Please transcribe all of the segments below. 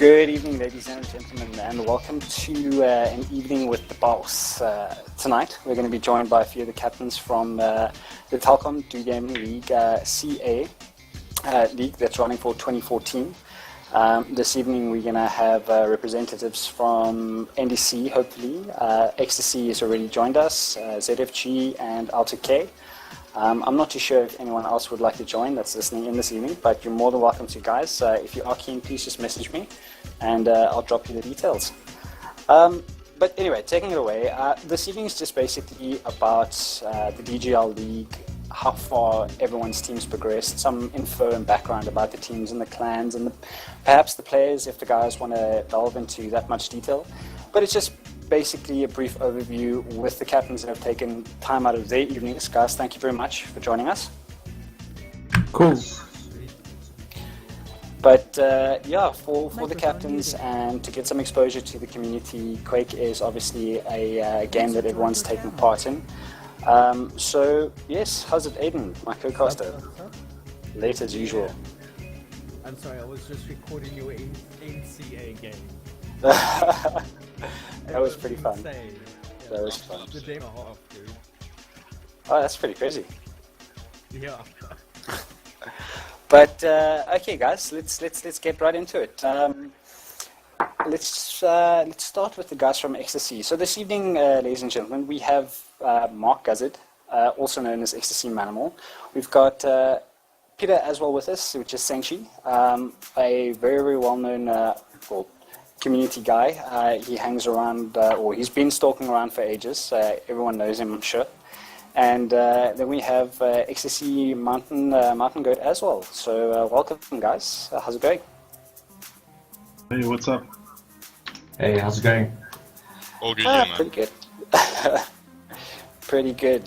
Good evening, ladies and gentlemen, and welcome to an evening with the BAWS. Tonight, we're going to be joined by a few of the captains from the Telkom nAvGaming League CA league that's running for 2014. This evening, we're going to have representatives from NDC, hopefully. Ecstasy has already joined us, ZFG, and Alto-K. I'm not too sure if anyone else would like to join that's listening in this evening, but you're more than welcome to, guys. If you are keen, please just message me, and I'll drop you the details. But anyway, taking it away, this evening is just basically about the DGL League, how far everyone's teams progressed, some info and background about the teams and the clans, and perhaps the players, if the guys want to delve into that much detail. But it's just basically a brief overview with the captains that have taken time out of their evenings. Guys, thank you very much for joining us. Cool. But yeah, for the captains and to get some exposure to the community, Quake is obviously a game that everyone's taking part in. So yes, how's it, Aiden, my co-caster? Late as usual. I'm sorry, I was just recording your NCA game. That was pretty fun. Insane. That was fun. The day and a half, dude. Oh, that's pretty crazy. Yeah. But okay, guys, let's get right into it. Let's start with the guys from Ecstasy. So this evening, ladies and gentlemen, we have Mark Guzzard, also known as Ecstasy Manimal. We've got Peter as well with us, which is Senshi, a very well-known community guy. He hangs around, or he's been stalking around for ages. Everyone knows him, I'm sure. And then we have Ecstasy Mountain Goat as well. So welcome, guys. How's it going? Hey, what's up? Hey, how's it going? All good, man. Pretty good. Pretty good.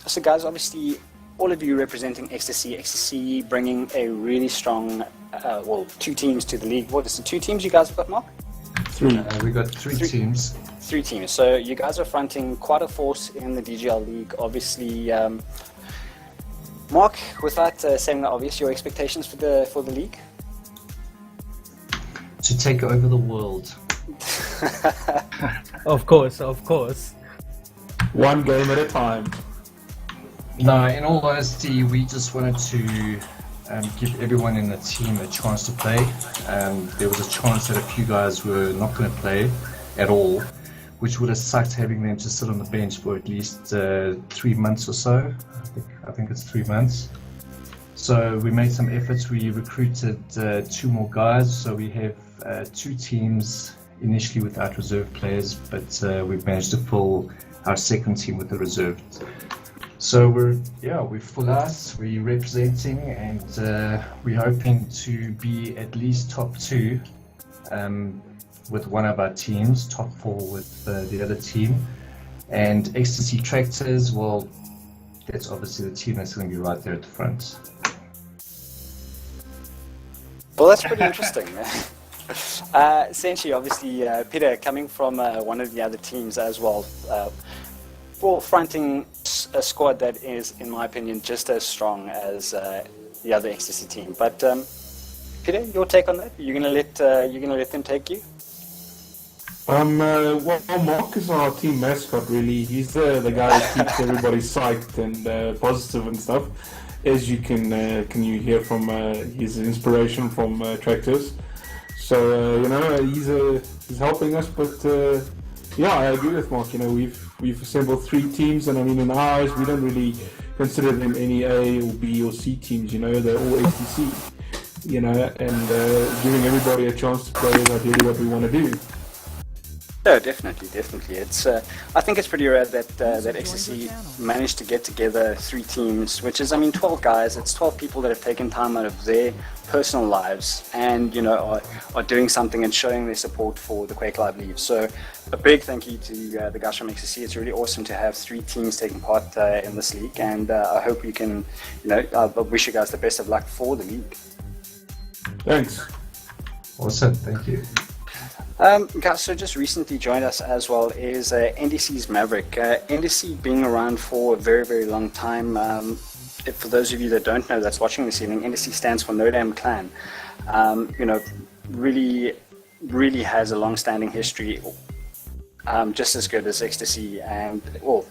So guys, obviously, all of you representing Ecstasy bringing a really strong, two teams to the league. What is it, 2 teams you guys have got, Mark? 3. We got three teams. 3 teams. So you guys are fronting quite a force in the DGL League. Obviously, Mark, without saying the obvious, your expectations for the league? To take over the world. Of course. One game at a time. No, in all honesty, we just wanted to give everyone in the team a chance to play. There was a chance that a few guys were not going to play at all, which would have sucked having them to sit on the bench for at least 3 months or so. I think it's 3 months. So we made some efforts. We recruited 2 more guys. So we have 2 teams initially without reserve players, but we've managed to fill our second team with the reserves. So we're full out. We're representing, and we're hoping to be at least top 2. With one of our teams, top 4 with the other team. And Ecstasy Tractors, well, that's obviously the team that's going to be right there at the front. Well, that's pretty interesting. Essentially, obviously, Peter, coming from one of the other teams as well, fronting a squad that is, in my opinion, just as strong as the other Ecstasy team. But Peter, your take on that? You're gonna let them take you? Well, Mark is our team mascot, really. He's the guy that keeps everybody psyched and positive and stuff. As you can you hear from his inspiration from Tractors. So he's helping us. But I agree with Mark. We've assembled 3 teams, and I mean, in our eyes, we don't really consider them any A or B or C teams. They're all ACC. And giving everybody a chance to play is ideally what we want to do. No, definitely. It's I think it's pretty rare that Ecstasy managed to get together 3 teams, which is, 12 guys. It's 12 people that have taken time out of their personal lives and are doing something and showing their support for the Quake Live League. So a big thank you to the guys from Ecstasy. It's really awesome to have 3 teams taking part in this league, and I hope you can, I wish you guys the best of luck for the league. Thanks. Awesome, thank you. Guys, so just recently joined us as well is NDC's Maverick. NDC being around for a very long time. For those of you that don't know, that's watching this evening, NDC stands for No Damn Clan. Really really has a long-standing history, just as good as Ecstasy, and well,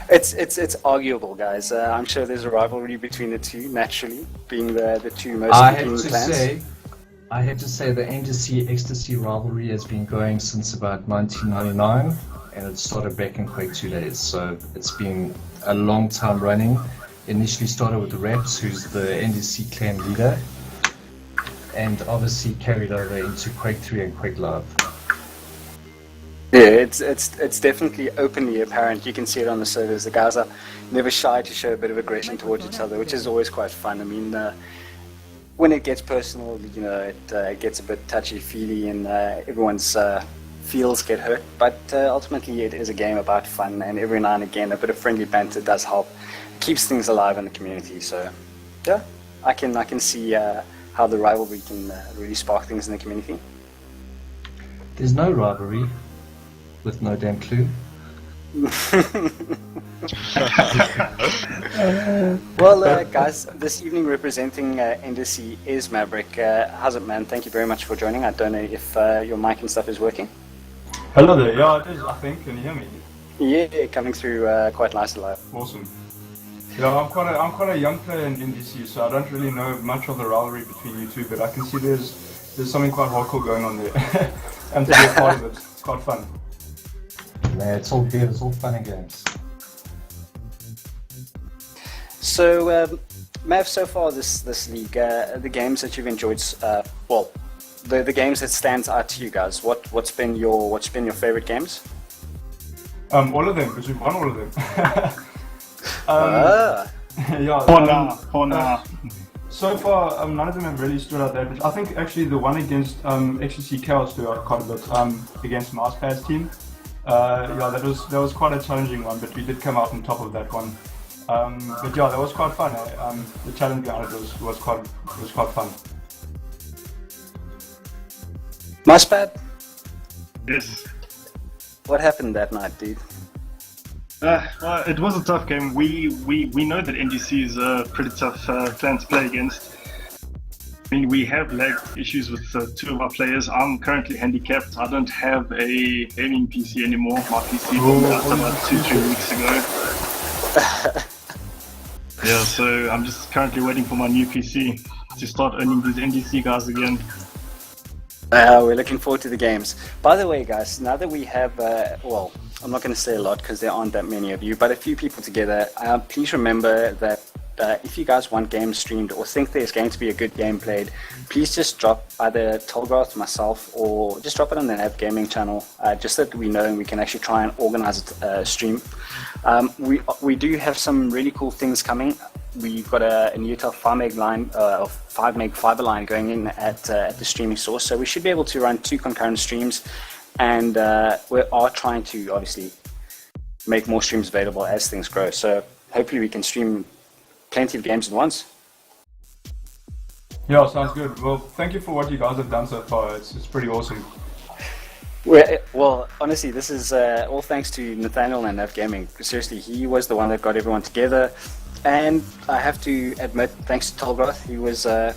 it's arguable, guys. I'm sure there's a rivalry between the two, naturally, being the two most competing clans. I have to say the NDC Ecstasy rivalry has been going since about 1999, and it started back in Quake 2 days, so it's been a long time running. Initially started with the Raps, who's the NDC clan leader, and obviously carried over into Quake 3 and Quake Live. Yeah, it's definitely openly apparent. You can see it on the servers. The guys are never shy to show a bit of aggression towards each other, which is always quite fun. I mean, when it gets personal, you know, it gets a bit touchy-feely, and everyone's feels get hurt. But ultimately, it is a game about fun, and every now and again, a bit of friendly banter does help. It keeps things alive in the community. So, yeah, I can see how the rivalry can really spark things in the community. There's no rivalry. With no damn clue. Well, guys, this evening representing NDC is Maverick. How's it, man? Thank you very much for joining. I don't know if your mic and stuff is working. Hello there. Yeah, it is. I think. Can you hear me? Yeah, coming through quite nice live. Awesome. Yeah, I'm quite a young player in NDC, so I don't really know much of the rivalry between you two, but I can see there's something quite hardcore going on there, and to be a part of it, it's quite fun. Yeah, it's all good, it's all fun and games. So, Mav, so far this league, the games that you've enjoyed, well, the games that stands out to you guys, what's been your favorite games? All of them, because we've won all of them. Yeah. For now. So far, none of them have really stood out there, but I think actually the one against XCC Chaos stood out quite a bit, against Mousepad's team. Yeah, that was quite a challenging one, but we did come out on top of that one. But yeah, that was quite fun. The challenge behind it was quite fun. Mousepad? Yes. What happened that night, dude? Well, it was a tough game. We know that NDC is a pretty tough clan to play against. I mean, we have lag issues with two of our players. I'm currently handicapped. I don't have a gaming PC anymore. My PC was out about 2-3 weeks ago. Yeah, so I'm just currently waiting for my new PC to start earning these NDC guys again. We're looking forward to the games. By the way, guys, now that we have, well, I'm not going to say a lot because there aren't that many of you, but a few people together, please remember that if you guys want games streamed or think there's going to be a good game played, please just drop either Tolgrath, myself, or just drop it on the nAvGaming channel, just so that we know and we can actually try and organize a stream. We do have some really cool things coming. We've got a Intel 5 meg line, 5 meg fiber line going in at the streaming source, so we should be able to run 2 concurrent streams, and we are trying to obviously make more streams available as things grow. So hopefully we can stream plenty of games at once. Yeah, sounds good. Well, thank you for what you guys have done so far. It's pretty awesome. Well, honestly, this is all thanks to Nathaniel and nAvGaming. Seriously, he was the one that got everyone together. And I have to admit, thanks to Tolgrath, he was the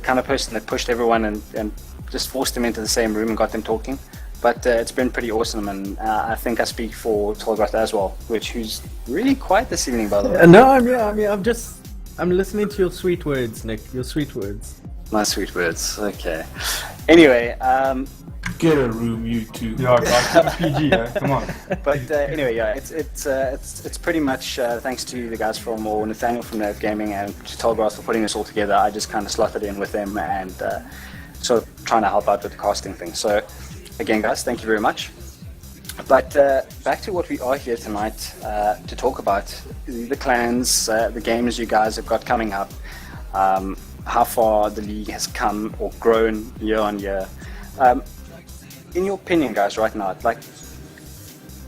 kind of person that pushed everyone and just forced them into the same room and got them talking. But it's been pretty awesome, and I think I speak for Tolgrath as well, who's really quiet this evening, by the way. No, I'm listening to your sweet words, Nick. Your sweet words. My sweet words. Okay. Anyway, Get a room, you two. Yeah, guys, PG, come on. But anyway, yeah, it's pretty much thanks to the guys from, or Nathaniel from nAvGaming and to Tolgrath for putting this all together. I just kind of slotted in with them and sort of trying to help out with the casting thing. So again, guys, thank you very much. But back to what we are here tonight to talk about, the clans, the games you guys have got coming up, how far the league has come or grown year on year. In your opinion, guys, right now, like,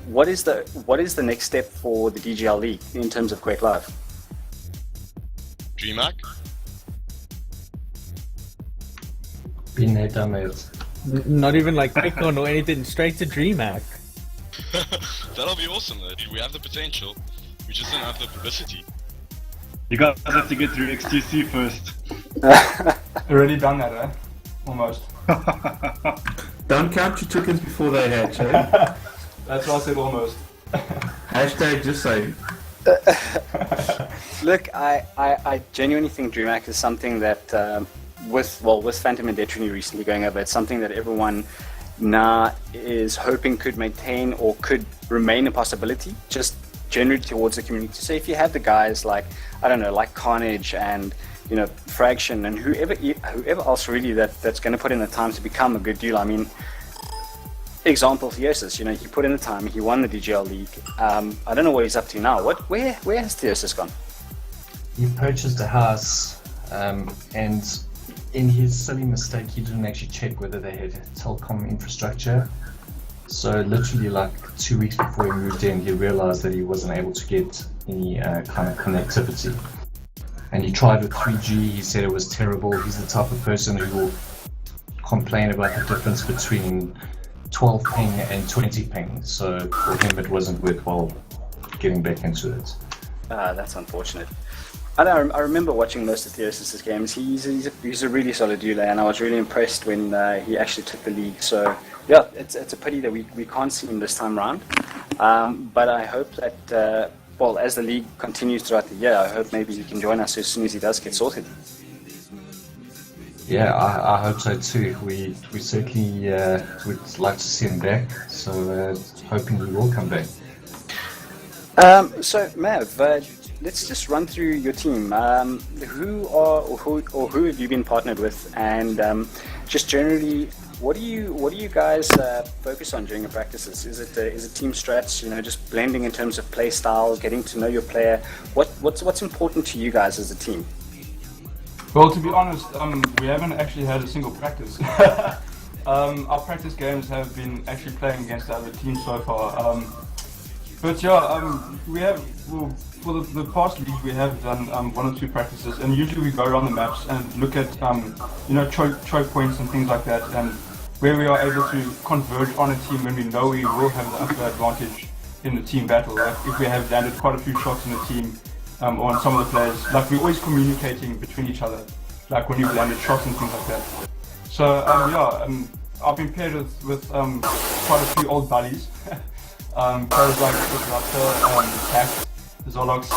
what is the next step for the DGL League in terms of Quake Live? DreamHack? Been there, done it. Not even like Bitcoin or anything, straight to DreamHack. That'll be awesome though. We have the potential, we just don't have the publicity. You guys have to get through XTC first. Already done that, eh? Almost. Don't count your chickens before they hatch, eh? That's why I said almost. Hashtag just saying. Look, I genuinely think DreamHack is something that, with Phantom and Detrini recently going over, it's something that everyone now is hoping could maintain or could remain a possibility, just generally towards the community. So if you have the guys like, I don't know, like Carnage and, you know, Fraction and whoever else really that's going to put in the time to become a good deal. I mean, example, Theosis, you know, he put in the time, he won the DGL League. I don't know what he's up to now. Where has Theosis gone? He purchased a house, and in his silly mistake, he didn't actually check whether they had telecom infrastructure. So literally like 2 weeks before he moved in, he realized that he wasn't able to get any kind of connectivity. And he tried with 3G, he said it was terrible. He's the type of person who will complain about the difference between 12 ping and 20 ping. So for him, it wasn't worthwhile getting back into it. That's unfortunate. I remember watching most of Theosis's games. He's a really solid dueler, and I was really impressed when he actually took the league. So yeah, it's a pity that we can't see him this time around. But I hope that as the league continues throughout the year, I hope maybe he can join us as soon as he does get sorted. Yeah, I hope so too. We certainly would like to see him back. So hoping he will come back. So Mav, let's just run through your team. Who have you been partnered with, and just generally, what do you guys focus on during your practices? Is it team strats? You know, just blending in terms of play style, getting to know your player. What's important to you guys as a team? Well, to be honest, we haven't actually had a single practice. Our practice games have been actually playing against the other teams so far. But yeah, we have. Well, for the past league, we have done 1 or 2 practices, and usually we go around the maps and look at choke points and things like that, and where we are able to converge on a team when we know we will have the upper advantage in the team battle. Like if we have landed quite a few shots in the team, or on some of the players, like we're always communicating between each other, like when we've landed shots and things like that. So I've been paired with quite a few old buddies, players like Disruptor, Tact, Zolox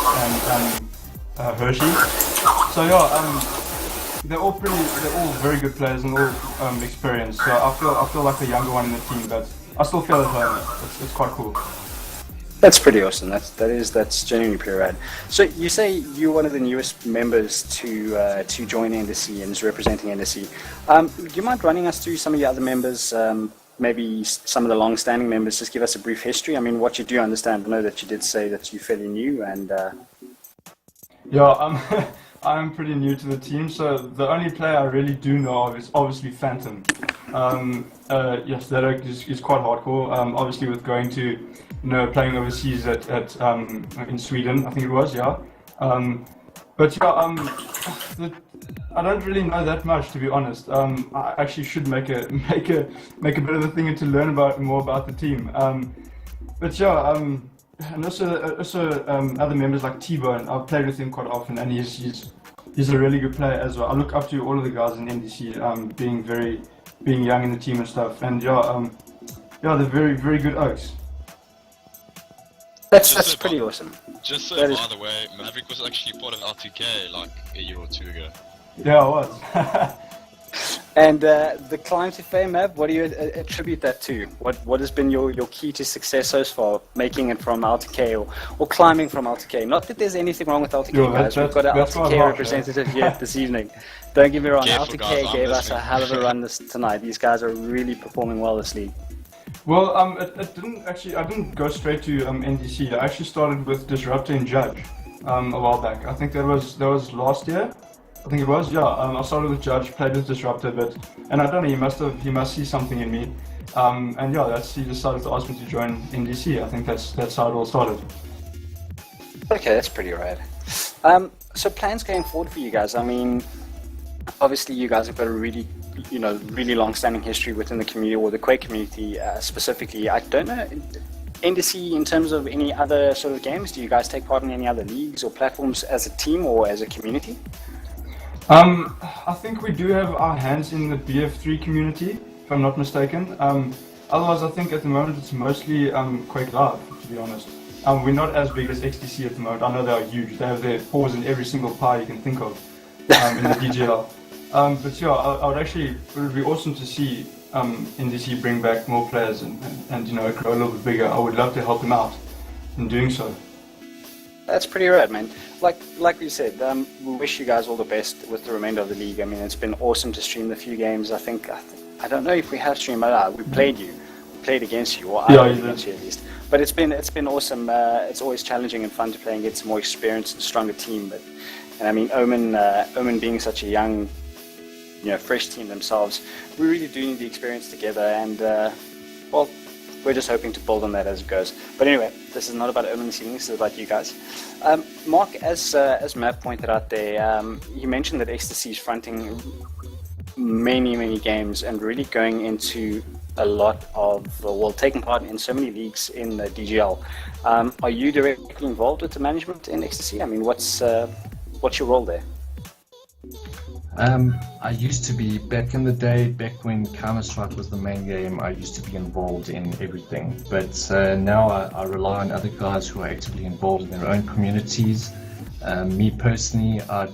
and Hershey. So yeah, they're all very good players and all experienced. So I feel like the younger one in the team, but I still feel at home. It's quite cool. That's pretty awesome. That's genuinely pretty rad. So you say you're one of the newest members to join NDC and is representing NDC. Do you mind running us through some of the other members? Maybe some of the long-standing members. Just give us a brief history. I mean, what you do understand. I know that you did say that you're fairly new, and yeah, I'm pretty new to the team. So the only player I really do know of is obviously Phantom. Yes, that is quite hardcore. Obviously, with going to playing overseas at in Sweden, I think it was, yeah. But yeah, I don't really know that much, to be honest. I actually should make a bit of a thing to learn more about the team. But yeah, and also other members like T-Bone. I've played with him quite often, and he's a really good player as well. I look up to all of the guys in NDC, being young in the team and stuff. And yeah, they're very, very good oaks. That's pretty awesome. Just so, by the way, Maverick was actually part of LTK like a year or 2 ago. Yeah, I was. And the climb to fame, Mav, what do you attribute that to? What has been your key to success so far, making it from LTK or climbing from LTK? Not that there's anything wrong with LTK, guys. We've got an LTK representative here this evening. Don't get me wrong, Careful, LTK guys, gave us a hell of a run tonight. These guys are really performing well this league. Well, I didn't go straight to NDC. I actually started with Disruptor and Judge a while back. I think that was last year. I think it was, yeah. I started with Judge, played with Disruptor a bit, and I don't know, he must see something in me. And yeah, he decided to ask me to join NDC. I think that's how it all started. Okay, that's pretty rad. So plans going forward for you guys. I mean, obviously you guys have got a really long-standing history within the community, or the Quake community specifically. I don't know, NDC, in terms of any other sort of games, do you guys take part in any other leagues or platforms as a team or as a community? I think we do have our hands in the BF3 community, if I'm not mistaken. Otherwise, I think at the moment it's mostly Quake Live, to be honest. We're not as big as XTC at the moment. I know they are huge. They have their paws in every single pie you can think of in the DGL. But yeah, I would actually, it would be awesome to see NDC bring back more players and you know, grow a little bit bigger. I would love to help them out in doing so. That's pretty rad, man. Like we said, we wish you guys all the best with the remainder of the league. I mean, it's been awesome to stream the few games. I don't know if we have streamed, but we played against you, or I played against you at least. But it's been awesome. It's always challenging and fun to play and get some more experience and stronger team. And I mean, Omen being such a young, you know, fresh team themselves, we really do need the experience together. And well, we're just hoping to build on that as it goes. But anyway, this is not about Omen this evening. This is about you guys. Mark, as Matt pointed out there, you mentioned that XTC is fronting many games and really going into a lot of, well, taking part in so many leagues in the DGL. Are you directly involved with the management in XTC? I mean, what's your role there? I used to be, back in the day, back when Counter-Strike was the main game, I used to be involved in everything. But now I rely on other guys who are actively involved in their own communities. Me personally, I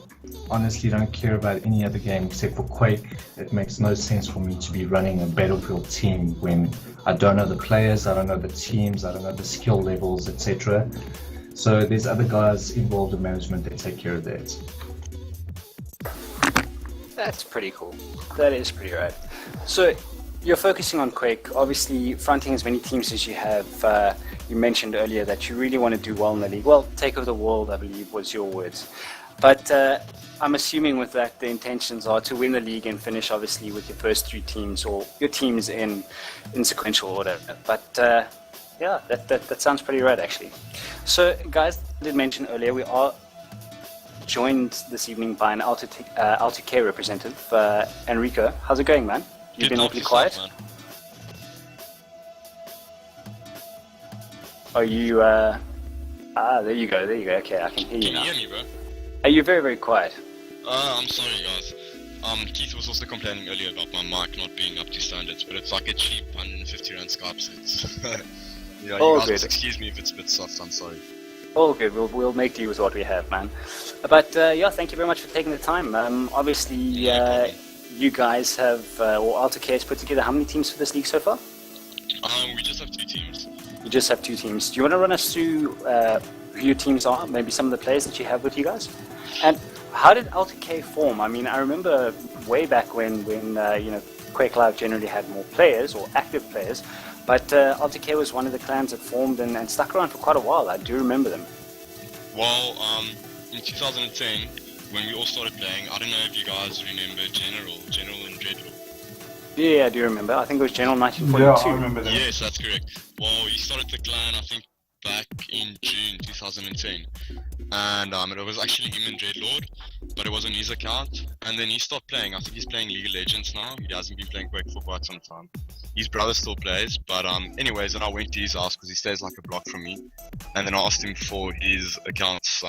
honestly don't care about any other game except for Quake. It makes no sense for me to be running a Battlefield team when I don't know the players, I don't know the teams, I don't know the skill levels, etc. So there's other guys involved in management that take care of that. That's pretty cool. That is pretty rad. So you're focusing on Quake, obviously fronting as many teams as you have. You mentioned earlier that you really want to do well in the league. Well, take over the world, I believe, was your words. But I'm assuming with that the intentions are to win the league and finish obviously with your first three teams or your teams in sequential order. But yeah, that sounds pretty rad actually. So guys, I did mention earlier we are joined this evening by an LTK representative, Enrico. How's it going, man? You've been awfully quiet. Man. Are you there you go. Okay, I can hear you now. Can you hear me, bro? Are you very quiet? I'm sorry, guys. Keith was also complaining earlier about my mic not being up to standards, but it's like a cheap 150 rand Skype, so it's yeah, you guys excuse me if it's a bit soft, I'm sorry. All good, we'll make do with what we have, man. But yeah, thank you very much for taking the time. Obviously, you guys have, or LTK has put together how many teams for this league so far? We just have 2 teams. You just have 2 teams. Do you want to run us through who your teams are, maybe some of the players that you have with you guys? And how did LTK form? I mean, I remember way back when you know, Quake Live generally had more players, or active players, but LTK was one of the clans that formed and stuck around for quite a while. I do remember them. Well, in 2010, when we all started playing, I don't know if you guys remember General and Dreadlord. Yeah, I do remember. I think it was General 1942. Yeah, I remember that. Yes, that's correct. Well, he started the clan, I think, back in June 2010. And it was actually him and Dreadlord, but it was on his account. And then he stopped playing. I think he's playing League of Legends now. He hasn't been playing Quake for quite some time. His brother still plays, but anyways, then I went to his house because he stays like a block from me. And then I asked him for his account's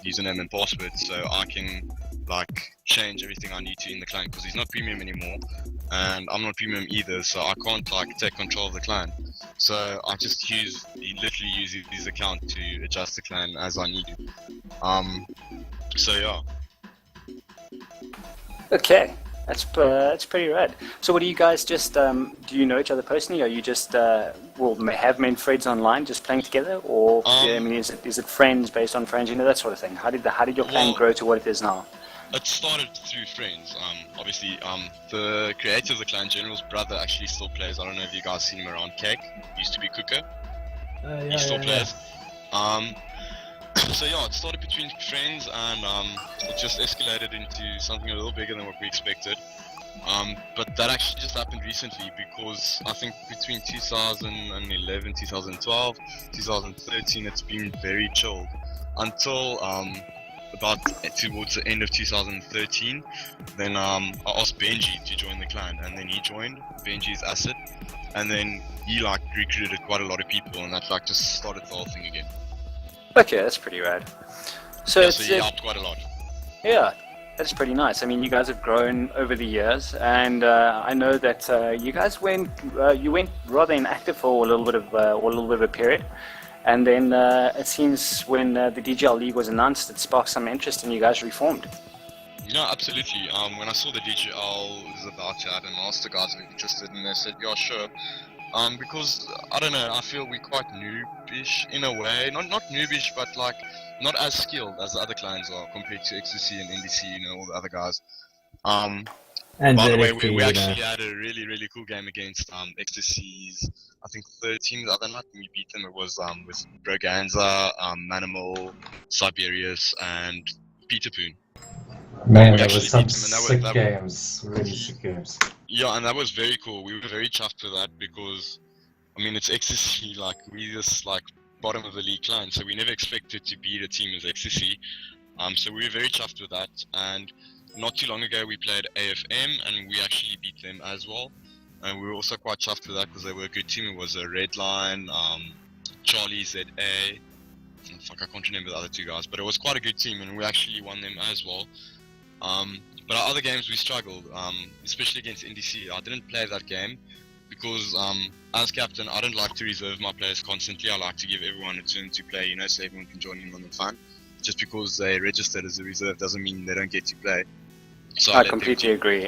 username and password so I can like change everything I need to in the clan, because he's not premium anymore and I'm not premium either, so I can't like take control of the clan. So I just literally use his account to adjust the clan as I need to. So yeah. Okay, that's pretty rad. So what do you guys just, do you know each other personally? Are you just, have made friends online just playing together? Or, I mean, is it friends based on friends, you know, that sort of thing? How did your clan grow to what it is now? It started through friends. Obviously, the creator of the clan, General's brother, actually still plays. I don't know if you guys seen him around. Cake used to be Cooker. He still plays. So yeah, it started between friends, and it just escalated into something a little bigger than what we expected. But that actually just happened recently, because I think between 2011, 2012, 2013, it's been very chilled until about towards the end of 2013. Then I asked Benji to join the clan, and then he joined. Benji's asset, and then he like recruited quite a lot of people, and that like just started the whole thing again. Okay, that's pretty rad. So yeah, so he helped quite a lot. Yeah, That's pretty nice. I mean, you guys have grown over the years, and I know that you guys went rather inactive for a little bit of a period, and then it seems when the DGL League was announced, it sparked some interest, and you guys reformed. Yeah, absolutely. When I saw the DGL was about to happen, I asked the guys if they were interested, and they said, yeah, sure. Because, I don't know, I feel we're quite noobish in a way. Not noobish, but like, not as skilled as the other clans are compared to XTC and NDC, you know, all the other guys. And by the way, ZFT, we actually had a really cool game against XTC's, I think, third team the other night. We beat them. It was with Braganza, Manimal, Siberius, and Peter Poon. Man, We that actually was some beat them, and sick games. Really sick games. Yeah, and that was very cool. We were very chuffed with that because, I mean, it's XTC, like, we just, like, bottom of the league clan, so we never expected to beat a team as XTC. So we were very chuffed with that, and not too long ago we played AFM, and we actually beat them as well. And we were also quite chuffed with that because they were a good team. It was a Redline, Charlie ZA, fuck, I can't remember the other two guys, but it was quite a good team, and we actually won them as well. But our other games we struggled, especially against NDC. I didn't play that game because as captain I don't like to reserve my players constantly. I like to give everyone a turn to play, you know, so everyone can join in on the fun. Just because they registered as a reserve doesn't mean they don't get to play. So I completely agree.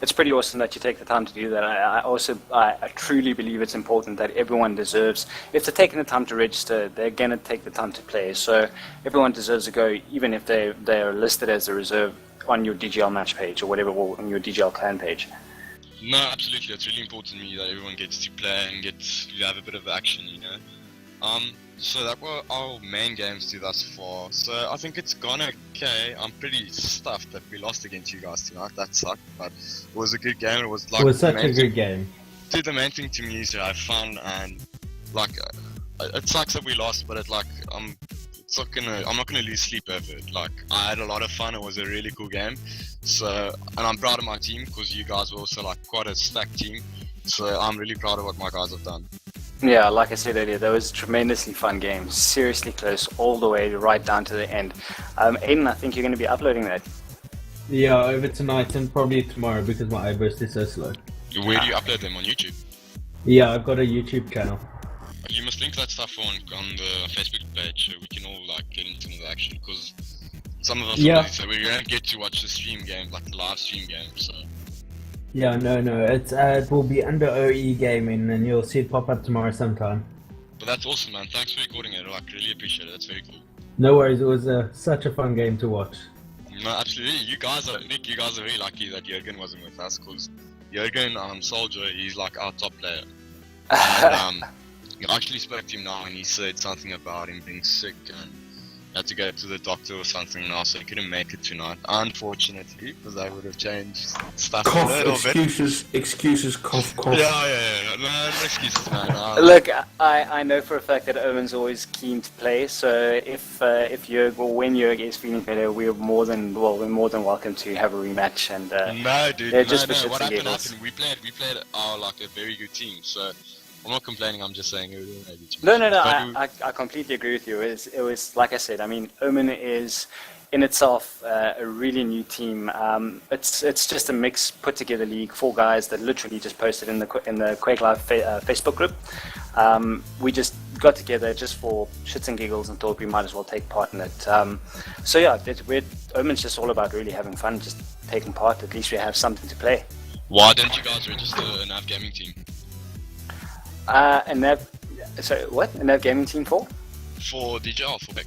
It's pretty awesome that you take the time to do that. I truly believe it's important that everyone deserves, if they're taking the time to register, they're going to take the time to play. So everyone deserves to go, even if they're listed as a reserve on your DGL match page or whatever, or on your DGL clan page. No, absolutely. It's really important to me that everyone gets to play and gets to have a bit of action, you know. So that were our main games to thus far. So I think it's gone okay. I'm pretty stuffed that we lost against you guys tonight. That sucked, but it was a good game. It was like It was such a good game. Dude, the main thing to me is to have fun, and like it sucks that we lost, but I'm not gonna lose sleep over it. Like, I had a lot of fun. It was a really cool game. So, and I'm proud of my team because you guys were also like quite a stacked team. So I'm really proud of what my guys have done. Yeah, like I said earlier, that was a tremendously fun game. Seriously close all the way right down to the end. Aiden, I think you're going to be uploading that. Yeah, over tonight and probably tomorrow because my iBurst is so slow. Where do you upload them? On YouTube? Yeah, I've got a YouTube channel. You must link that stuff on the Facebook page so we can all like get into the action, because some of us are busy, so we don't get to watch the stream game, like the live stream game. So Yeah, no, it will be under OE Gaming, and you'll see it pop up tomorrow sometime. But that's awesome, man. Thanks for recording it. Like, really appreciate it. That's very cool. No worries, it was such a fun game to watch. No, absolutely. You guys are very lucky that Jurgen wasn't with us, because Jurgen, Soldier, he's like our top player. And, I actually spoke to him now, and he said something about him being sick and had to go to the doctor or something now, so he couldn't make it tonight, unfortunately, because I would have changed stuff a little bit. Excuses, cough. Yeah. No excuses, man. Look, I know for a fact that Owen's always keen to play, so if Jörg, or when Jörg is feeling better, we're more than welcome to have a rematch. And no, dude, no. What happened? We played like a very good team, so I'm not complaining. I'm just saying it was No. I completely agree with you. It was like I said. I mean, Omen is in itself a really new team. It's just a mix put together league. 4 guys that literally just posted in the Quake Live Facebook group. We just got together just for shits and giggles and thought we might as well take part in it. So yeah, Omen's just all about really having fun, just taking part. At least we have something to play. Why didn't you guys register a nAvGaming team? What? A nAvGaming team for? For DJL, for Beck.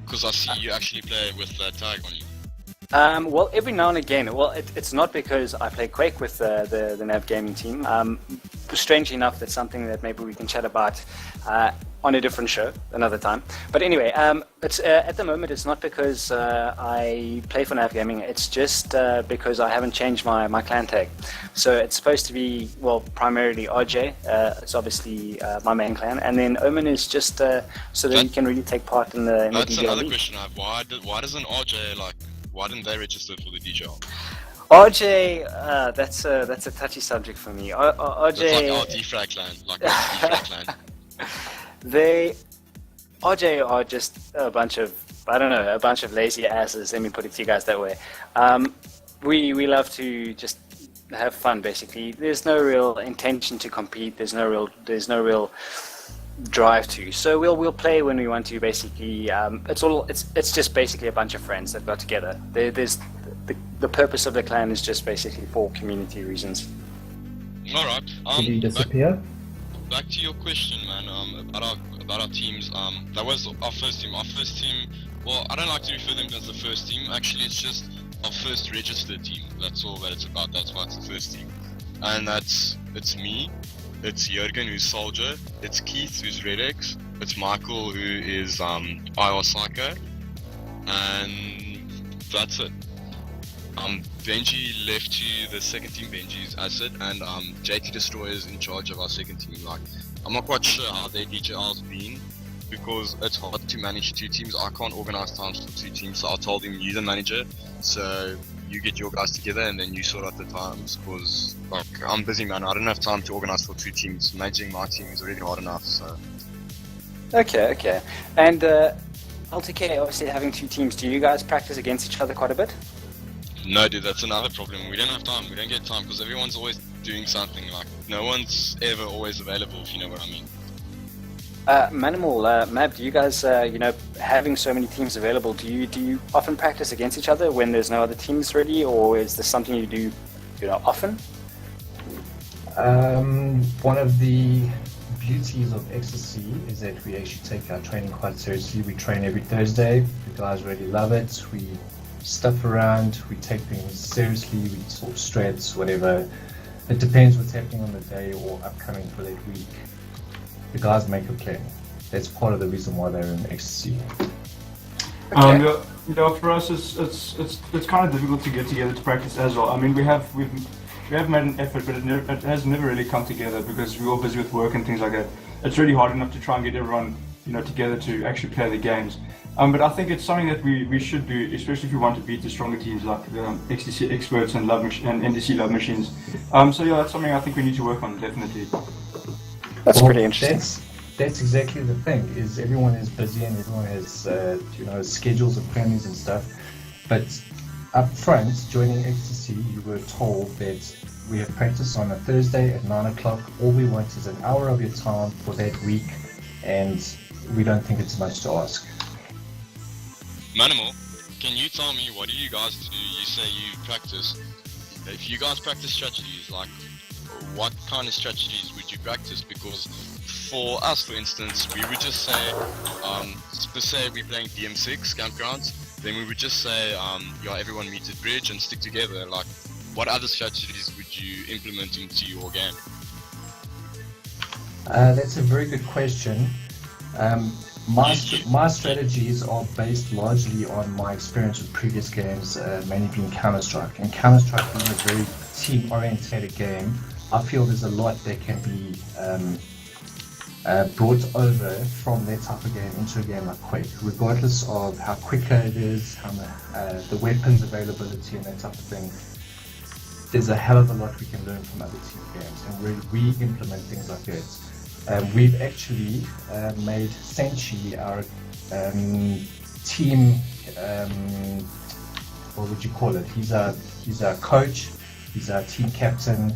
Because I see you actually play with that tag on you. Well, every now and again. Well, it's not because I play Quake with the nAvGaming team. Strangely enough, that's something that maybe we can chat about on a different show another time. But anyway, it's at the moment it's not because I play for nAvGaming. It's just because I haven't changed my clan tag. So it's supposed to be, well, primarily RJ. It's obviously my main clan, and then Omen is just so that he can really take part in the That's DJL another league. question I have. Why doesn't RJ why didn't they register for the DJL? RJ, that's a touchy subject for me. RJ, It's like our defrag clan, RJ are just a bunch of I don't know, a bunch of lazy asses. Let me put it to you guys that way. We love to just have fun. Basically, there's no real intention to compete. There's no real drive to. So we'll play when we want to. Basically, it's just basically a bunch of friends that got together. There's the purpose of the clan is just basically for community reasons. All right. Did you disappear? Back to your question, man. About our teams. That was our first team. Our first team. Well, I don't like to refer them as the first team. Actually, it's just our first registered team. That's all that it's about. That's why it's the first team. And it's me. It's Jurgen, who's Soldier. It's Keith, who's Redex. It's Michael, who is IR Psycho. And that's it. Benji left to the second team. Benji's Acid, and JT Destroyer is in charge of our second team. Like, I'm not quite sure how their DJR's been, because it's hard to manage two teams. I can't organize times for two teams, so I told him, you're the manager, so you get your guys together and then you sort out the times, because like, I'm busy, man. I don't have time to organize for two teams. Managing my team is already hard enough, so. Okay. And LTK, obviously having two teams, do you guys practice against each other quite a bit? No, dude, that's another problem. We don't have time. We don't get time because everyone's always doing something. Like, no one's ever always available, if you know what I mean. Manimal, Mab, do you guys, having so many teams available, do you often practice against each other when there's no other teams ready, or is this something you do, often? One of the beauties of Ecstasy is that we actually take our training quite seriously. We train every Thursday. The guys really love it. We stuff around, we take things seriously, we sort of strats, whatever. It depends what's happening on the day or upcoming for that week. The guys make a plan. That's part of the reason why they're in Ecstasy. Okay. For us, it's kind of difficult to get together to practice as well. I mean, we have made an effort, but it has never really come together because we're all busy with work and things like that. It's really hard enough to try and get everyone, together to actually play the games. But I think it's something that we should do, especially if we want to beat the stronger teams like the XTC Experts and NDC Love Machines. So yeah, that's something I think we need to work on, definitely. That's pretty interesting. That's exactly the thing, is everyone is busy and everyone has schedules and plannings and stuff. But up front, joining Ecstasy, you were told that we have practice on a Thursday at 9 o'clock. All we want is an hour of your time for that week, and we don't think it's much to ask. Manimal, can you tell me, what do you guys do? You say you practice. If you guys practice strategies, like, what kind of strategies would you practice? Because for us, for instance, we would just say, let's say we're playing DM6 campgrounds, then we would just say, everyone meet at bridge and stick together. Like, what other strategies would you implement into your game? That's a very good question. My strategies are based largely on my experience with previous games, mainly being Counter-Strike. And Counter-Strike being a very team-oriented game, I feel there's a lot that can be brought over from that type of game into a game like Quake, regardless of how quicker it is, how the weapons availability and that type of thing. There's a hell of a lot we can learn from other team games, and we re-implement things like that. We've actually made Senshi our team, what would you call it? He's our coach, he's our team captain.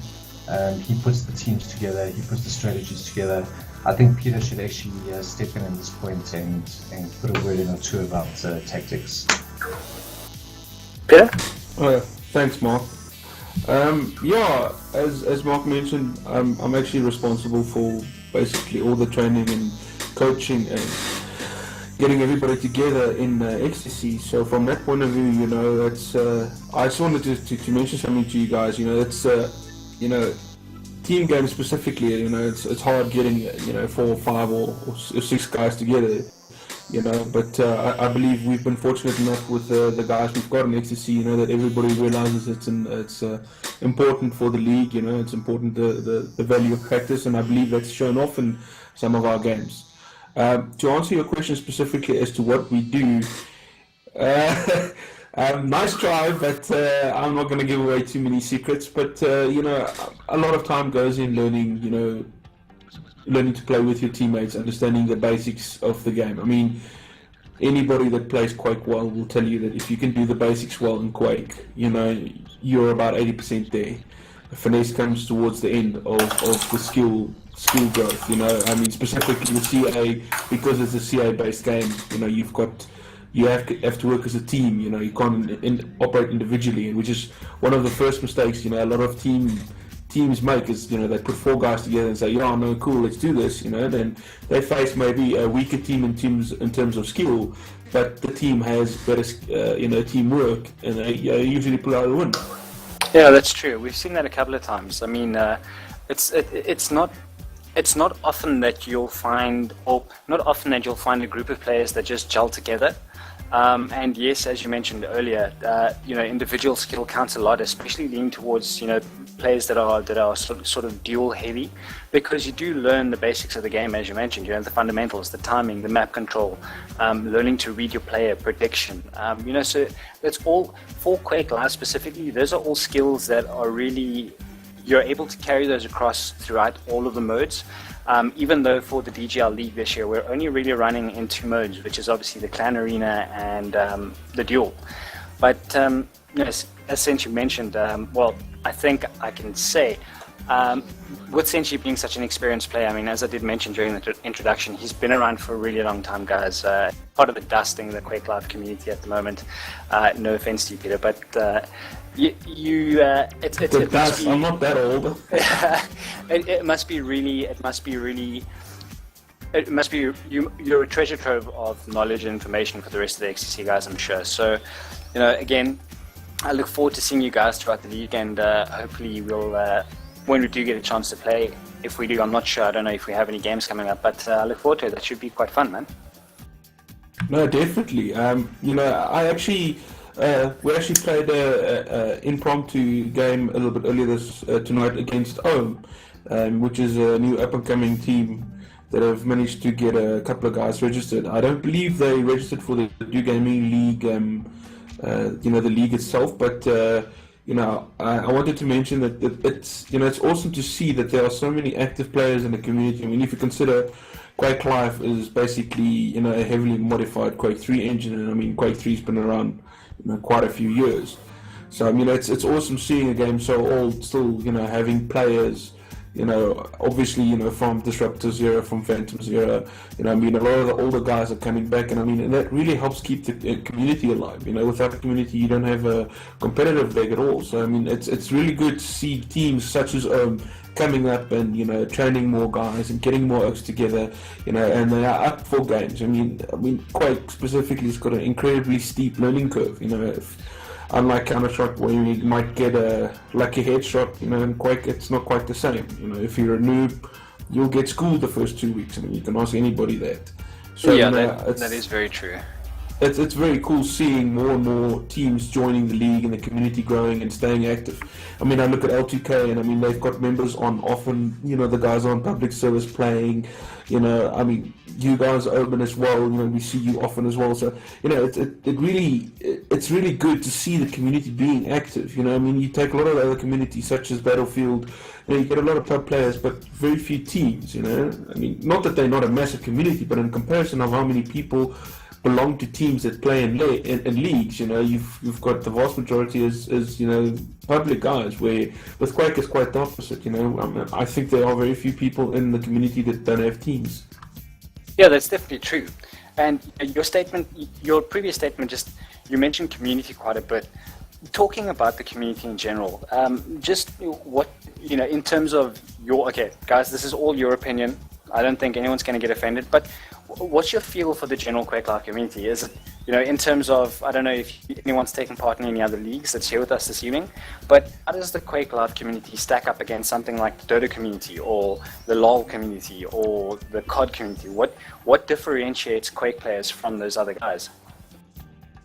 He puts the teams together, he puts the strategies together. I think Peter should actually step in at this point and put a word in or two about tactics. Peter? Oh, yeah. Thanks, Mark. As Mark mentioned, I'm actually responsible for basically all the training and coaching and getting everybody together in Ecstasy. So from that point of view, that's I just wanted to mention something to you guys. It's team games specifically. It's hard getting 4 or 5 or 6 guys together. But I believe we've been fortunate enough with the guys we've got in Ecstasy, that everybody realizes it's important for the league, it's important the value of practice, and I believe that's shown off in some of our games. To answer your question specifically as to what we do, nice try, but I'm not going to give away too many secrets, but a lot of time goes in learning to play with your teammates, understanding the basics of the game. I mean, anybody that plays Quake well will tell you that if you can do the basics well in Quake, you're about 80% there. The finesse comes towards the end of the skill growth. I mean, specifically with CA, because it's a CA-based game. You have to work as a team. You can't operate individually, and which is one of the first mistakes. A lot of teams make is they put 4 guys together and say, yeah, no, cool, let's do this. Then they face maybe a weaker team in terms of skill, but the team has better teamwork, and they usually pull out the win. Yeah, that's true. We've seen that a couple of times. I mean, it's not often that you'll find, or not often that you'll find a group of players that just gel together. And yes, as you mentioned earlier, individual skill counts a lot, especially leaning towards players that are sort of duel heavy, because you do learn the basics of the game, as you mentioned. The fundamentals, the timing, the map control, learning to read your player, prediction. So that's all for Quake Live specifically. Those are all skills that are really, you're able to carry those across throughout all of the modes. Even though for the DGL League this year, we're only really running in 2 modes, which is obviously the Clan Arena and the Duel. But as Senshi mentioned, I think I can say, with Senshi being such an experienced player, I mean, as I did mention during the introduction, he's been around for a really long time, guys. Part of the dusting the Quake Live community at the moment. No offense to you, Peter, but I'm not that old. You're a treasure trove of knowledge and information for the rest of the XTC guys, I'm sure. So, again, I look forward to seeing you guys throughout the league, and hopefully we'll, when we do get a chance to play, if we do, I'm not sure, I don't know if we have any games coming up, but I look forward to it. That should be quite fun, man. No, definitely. We actually played a impromptu game a little bit earlier tonight against OM, which is a new up-and-coming team that have managed to get a couple of guys registered. I don't believe they registered for the Do Gaming League, the league itself, but I wanted to mention that it's awesome to see that there are so many active players in the community. I mean, if you consider Quake Live is basically a heavily modified Quake 3 engine, and I mean Quake 3's been around quite a few years. So I mean it's awesome seeing a game so old still having players obviously from Disruptors era, from Phantoms era. I mean a lot of the older guys are coming back, and I mean and that really helps keep the community alive. Without the community you don't have a competitive leg at all. So I mean it's really good to see teams such as coming up and training more guys and getting more oaks together, and they are up for games. I mean Quake specifically has got an incredibly steep learning curve. Unlike Counter-Strike where you might get a lucky headshot, in Quake it's not quite the same. If you're a noob, you'll get schooled the first 2 weeks. I mean, you can ask anybody that. So yeah, that is very true. It's very cool seeing more and more teams joining the league and the community growing and staying active. I mean, I look at L2K and I mean they've got members on often. The guys on public service playing. I mean, you guys open as well. We see you often as well. So it's really good to see the community being active. I mean, you take a lot of other communities such as Battlefield. You get a lot of top players, but very few teams. I mean, not that they're not a massive community, but in comparison of how many people belong to teams that play in leagues, you've got the vast majority is public guys, where with Quake it's quite the opposite. I think there are very few people in the community that don't have teams. Yeah, that's definitely true. And your previous statement, you mentioned community quite a bit. Talking about the community in general, just what in terms of okay, guys, this is all your opinion. I don't think anyone's going to get offended, but what's your feel for the general Quake Live community? Is it, in terms of, I don't know if anyone's taken part in any other leagues that's here with us this evening, but how does the Quake Live community stack up against something like the Dota community or the LoL community or the COD community? What differentiates Quake players from those other guys?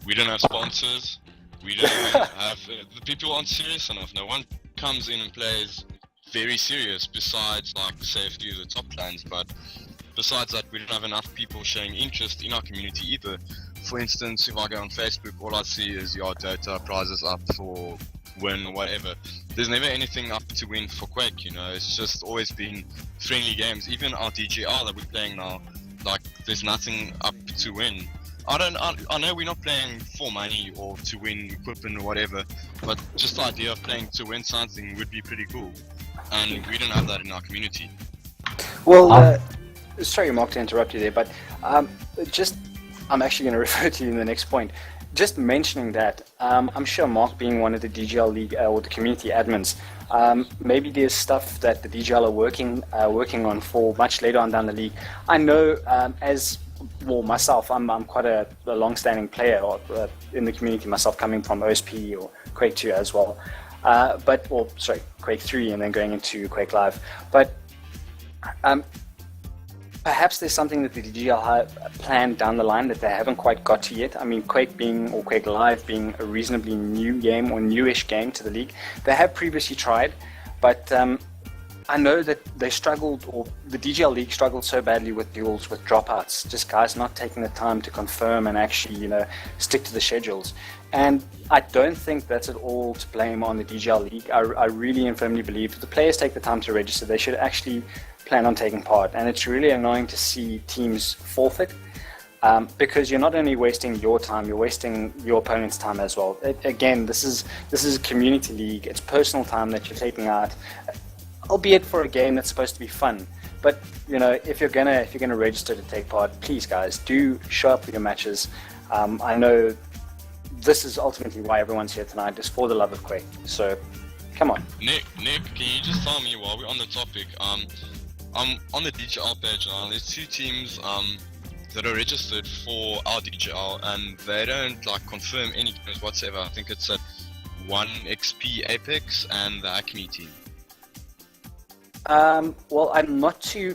We don't have sponsors. We don't have... the people aren't serious enough. No one comes in and plays very serious, besides, like, say, a few of the top clans, but besides that, we don't have enough people showing interest in our community either. For instance, if I go on Facebook, all I see is your Dota prizes up for win or whatever. There's never anything up to win for Quake, it's just always been friendly games. Even our DGR that we're playing now, like, there's nothing up to win. I know we're not playing for money or to win equipment or whatever, but just the idea of playing to win something would be pretty cool, and we don't have that in our community. Well, sorry, Mark, to interrupt you there, but I'm actually going to refer to you in the next point. Just mentioning that, I'm sure Mark, being one of the DGL League or the community admins, maybe there's stuff that the DGL are working on for much later on down the league. I know, myself, I'm quite a long-standing player in the community myself, coming from OSP or Quake 2 as well. Quake 3 and then going into Quake Live. But perhaps there's something that the DGL have planned down the line that they haven't quite got to yet. I mean, Quake Live being a reasonably new game or newish game to the league, they have previously tried, but I know that they struggled, or the DGL League struggled so badly with duels, with dropouts, just guys not taking the time to confirm and actually, stick to the schedules. And I don't think that's at all to blame on the DGL League. I really and firmly believe if the players take the time to register, they should actually plan on taking part. And it's really annoying to see teams forfeit, because you're not only wasting your time, you're wasting your opponent's time as well. Again, this is a community league. It's personal time that you're taking out, albeit for a game that's supposed to be fun. But if you're gonna register to take part, please guys, do show up for your matches. I know this is ultimately why everyone's here tonight, just for the love of Quake. So come on. Nick, can you just tell me, while we're on the topic, on the DGL page now, there's 2 teams that are registered for our DGL, and they don't confirm any games whatsoever. I think it's at 1XP Apex and the Acme team. Well, I'm not too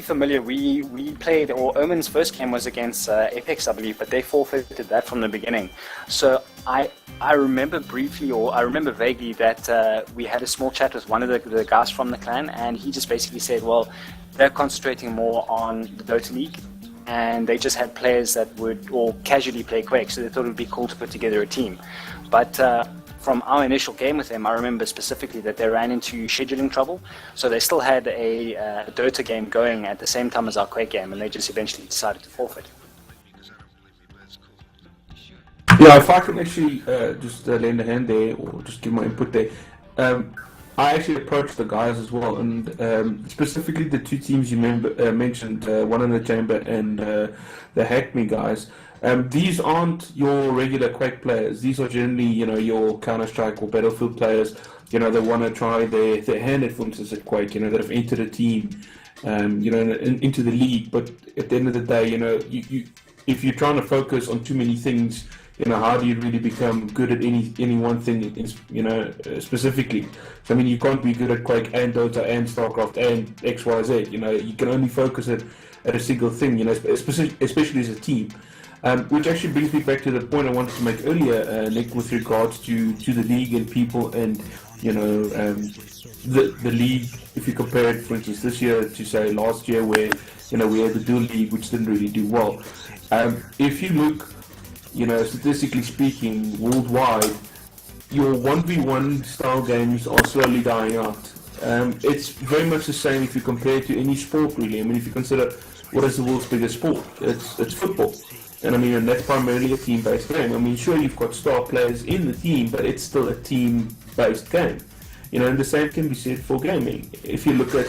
familiar. We played, or Omen's first game was against Apex, I believe, but they forfeited that from the beginning. So I remember briefly, or I remember vaguely, that we had a small chat with one of the guys from the clan, and he just basically said, well, they're concentrating more on the Dota League, and they just had players that would all casually play Quake, so they thought it would be cool to put together a team. But from our initial game with them, I remember specifically that they ran into scheduling trouble, so they still had a Dota game going at the same time as our Quake game, and they just eventually decided to forfeit. Yeah, if I can actually just lend a hand there, or just give my input there. I actually approached the guys as well, and specifically the 2 teams you mentioned, one in the chamber and the Hack Me guys. These aren't your regular Quake players. These are generally, your Counter-Strike or Battlefield players. They want to try their hand at, for instance, at Quake. That have entered a team, into the league. But at the end of the day, if you're trying to focus on too many things, how do you really become good at any one thing, specifically? So, I mean, you can't be good at Quake and Dota and StarCraft and XYZ. You can only focus at a single thing, especially as a team. Which actually brings me back to the point I wanted to make earlier, Nick, with regards to the league and people, and the league. If you compare it, for instance, this year to say last year, where we had the dual league, which didn't really do well. If you look, statistically speaking, worldwide, your 1v1 style games are slowly dying out. It's very much the same if you compare it to any sport, really. I mean, if you consider what is the world's biggest sport, it's football. And I mean, and that's primarily a team-based game. I mean, sure, you've got star players in the team, but it's still a team-based game. And the same can be said for gaming. If you look at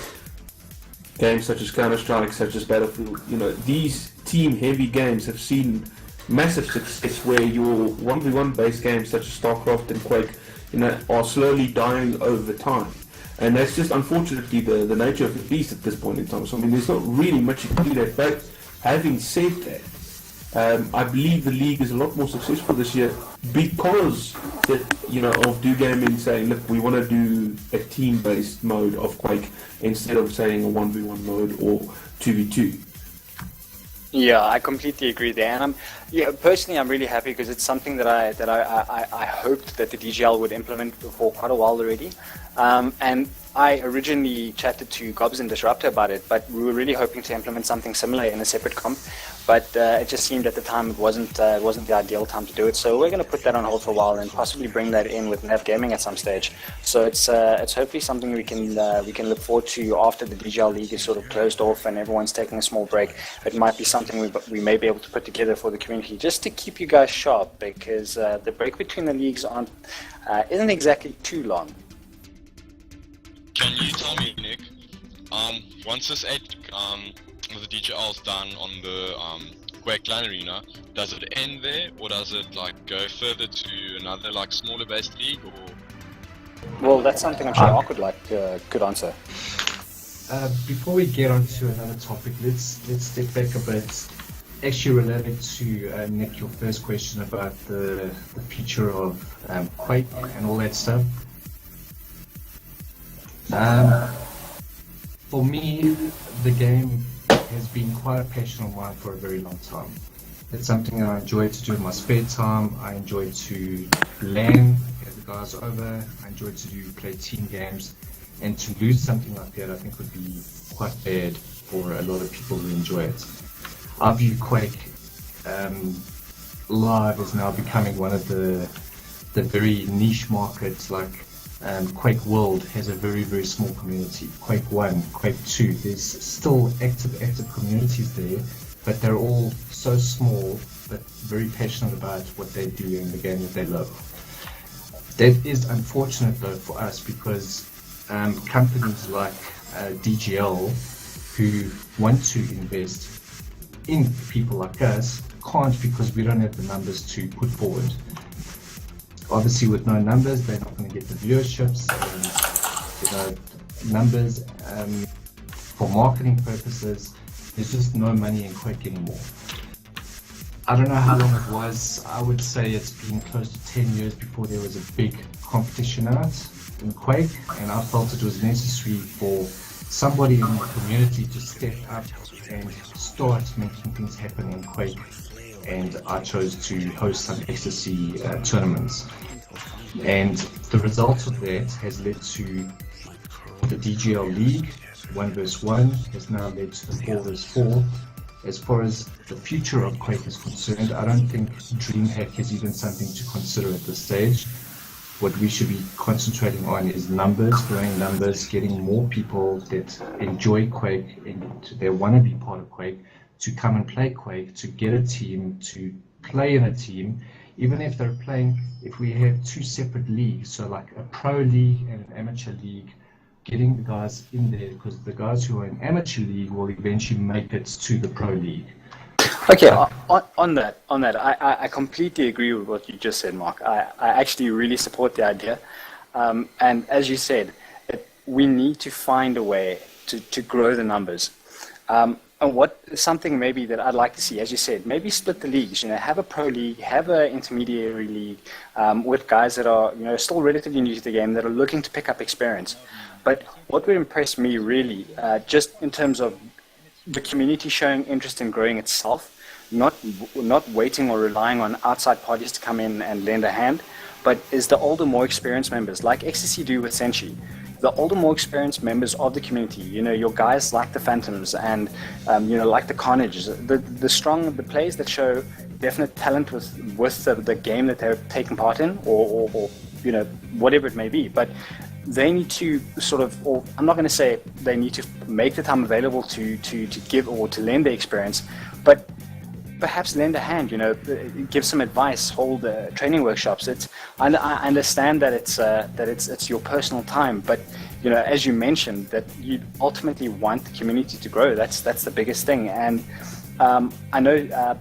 games such as Counter-Strike, such as Battlefield, these team-heavy games have seen massive success, where your 1v1 based games such as StarCraft and Quake, are slowly dying over time. And that's just unfortunately the nature of the beast at this point in time. So I mean, there's not really much you can do there. But having said that, I believe the league is a lot more successful this year because of Do Gaming saying, look, we want to do a team-based mode of Quake instead of saying a 1v1 mode or 2v2. Yeah, I completely agree there, and personally, I'm really happy because it's something that I hoped that the DGL would implement for quite a while already. And I originally chatted to Gobs and Disruptor about it, but we were really hoping to implement something similar in a separate comp. But it just seemed at the time it wasn't the ideal time to do it. So we're going to put that on hold for a while and possibly bring that in with nAvGaming at some stage. So it's hopefully something we can look forward to after the DGL League is sort of closed off and everyone's taking a small break. It might be something we may be able to put together for the community just to keep you guys sharp, because the break between the leagues isn't exactly too long. Can you tell me, Nick, once this the DGL is done on the Quake LAN Arena, does it end there, or does it go further to another smaller based league, or? Well, that's something I'm sure Ark could answer. Before we get on to another topic, let's step back a bit. Actually related to Nick, your first question about the future of Quake and all that stuff. For me, the game has been quite a passion of mine for a very long time. It's something I enjoy to do in my spare time. I enjoy to LAN, get the guys over. I enjoy to play team games. And to lose something like that, I think would be quite bad for a lot of people who enjoy it. I view Quake Live is now becoming one of the very niche markets. Quake World has a very, very small community. Quake 1, Quake 2, there's still active communities there, but they're all so small, but very passionate about what they do in the game that they love. That is unfortunate though for us, because companies like DGL, who want to invest in people like us, can't, because we don't have the numbers to put forward. Obviously, with no numbers, they're not going to get the viewerships and numbers. For marketing purposes, there's just no money in Quake anymore. I don't know how long it was. I would say it's been close to 10 years before there was a big competition out in Quake, and I felt it was necessary for somebody in the community to step up and start making things happen in Quake. And I chose to host some ecstasy tournaments. And the result of that has led to the DGL League, 1 vs 1, has now led to the 4 vs 4. As far as the future of Quake is concerned, I don't think DreamHack is even something to consider at this stage. What we should be concentrating on is numbers, growing numbers, getting more people that enjoy Quake and they want to be part of Quake to come and play Quake, to get a team, to play in a team, even if they're playing, if we have 2 separate leagues, so like a pro league and an amateur league, getting the guys in there, because the guys who are in amateur league will eventually make it to the pro league. Okay, on that, I completely agree with what you just said, Mark. I actually really support the idea. And as you said, we need to find a way to grow the numbers. And something maybe that I'd like to see, as you said, maybe split the leagues. Have a pro league, have an intermediary league with guys that are still relatively new to the game, that are looking to pick up experience. But what would impress me really, just in terms of the community showing interest in growing itself, not waiting or relying on outside parties to come in and lend a hand, but is the older, more experienced members, like Ecstasy do with Senshi. The older, more experienced members of the community, your guys like the Phantoms and like the Carnages, the players that show definite talent with the game that they're taking part in, or whatever it may be. But they need to or I'm not going to say they need to make the time available to give or to lend their experience, but perhaps lend a hand, give some advice, hold training workshops. I understand that it's your personal time, but as you mentioned, that you ultimately want the community to grow. That's the biggest thing. And I know,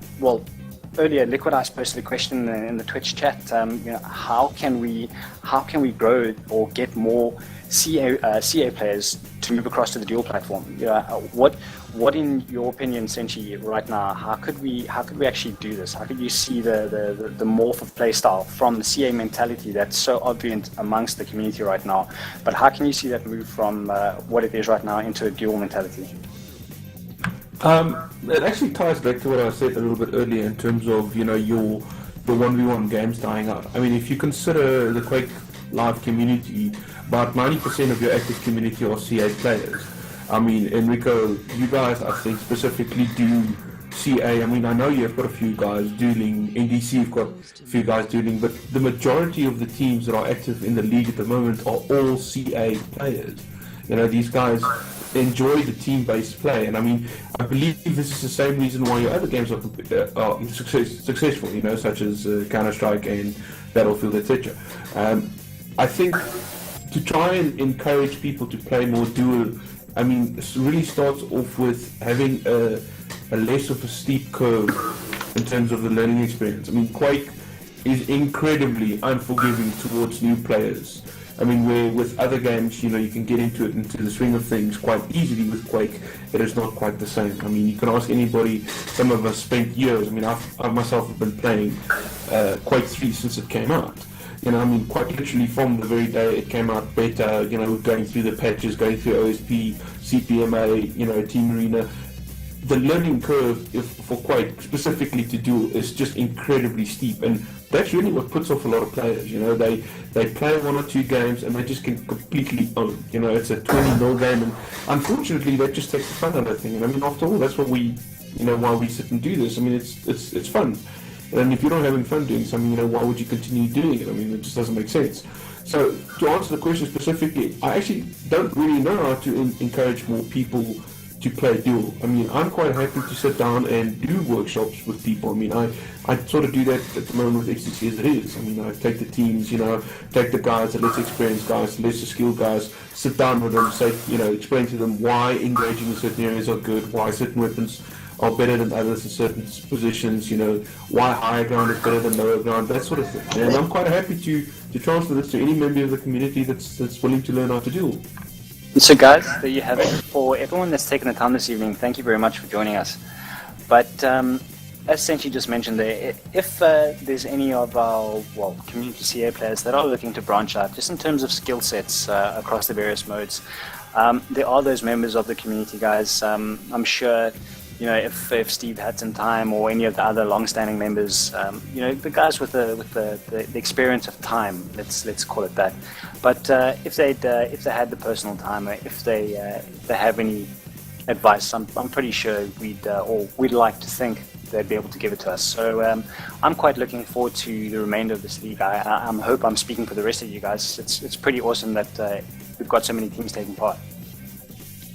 earlier Liquid Ice posted a question in the Twitch chat. How can we grow or get more CA players to move across to the dual platform? What in your opinion, Senshi, right now, how could we actually do this? How could you see the morph of playstyle from the CA mentality that's so obvious amongst the community right now, but how can you see that move from what it is right now into a dual mentality? It actually ties back to what I said a little bit earlier in terms of your 1v1 games dying out. I mean, if you consider the Quake live community, about 90% of your active community are CA players. I mean, Enrico, you guys, I think, specifically do CA. I mean, I know you've got a few guys dueling, NDC you've got a few guys dueling, but the majority of the teams that are active in the league at the moment are all CA players. You know, these guys enjoy the team-based play, and I mean, I believe this is the same reason why your other games are successful, you know, such as Counter-Strike and Battlefield, etc. I think to try and encourage people to play more duo, I mean, it really starts off with having a less of a steep curve in terms of the learning experience. I mean, Quake is incredibly unforgiving towards new players. I mean, where with other games, you know, you can get into the swing of things quite easily. With Quake, it is not quite the same. I mean, you can ask anybody. Some of us spent years. I mean, I myself have been playing Quake 3 since it came out. You know, I mean, quite literally from the very day it came out beta, you know, going through the patches, going through OSP, CPMA, you know, Team Arena. The learning curve for Quake, specifically to do, is just incredibly steep, and that's really what puts off a lot of players. You know, they play one or two games and they just can completely own. You know, it's a 20-0 game, and unfortunately that just takes the fun out of the thing. And I mean, after all, that's what we, you know, why we sit and do this. I mean, it's fun. And if you're not having fun doing something, you know, why would you continue doing it? I mean, it just doesn't make sense. So, to answer the question specifically, I actually don't really know how to encourage more people to play duel. I mean, I'm quite happy to sit down and do workshops with people. I mean, I sort of do that at the moment with XTC as it is. I mean, I take the teams, you know, take the guys, the less experienced guys, the lesser skilled guys, sit down with them, say, you know, explain to them why engaging in certain areas are good, why certain weapons are better than others in certain positions, you know, why higher ground is better than lower ground, that sort of thing. And I'm quite happy to transfer this to any member of the community that's willing to learn how to duel. So guys, there you have it. For everyone that's taken the time this evening, thank you very much for joining us. But as Senshi just mentioned there, if there's any of our community CA players that are looking to branch out, just in terms of skill sets across the various modes, there are those members of the community, guys. I'm sure, you know, if Steve had some time, or any of the other long-standing members, you know, the guys with the experience of time, let's call it that. But if they had the personal time, or if they have any advice, I'm pretty sure we'd like to think they'd be able to give it to us. So I'm quite looking forward to the remainder of this league. I hope I'm speaking for the rest of you guys. It's pretty awesome that we've got so many teams taking part.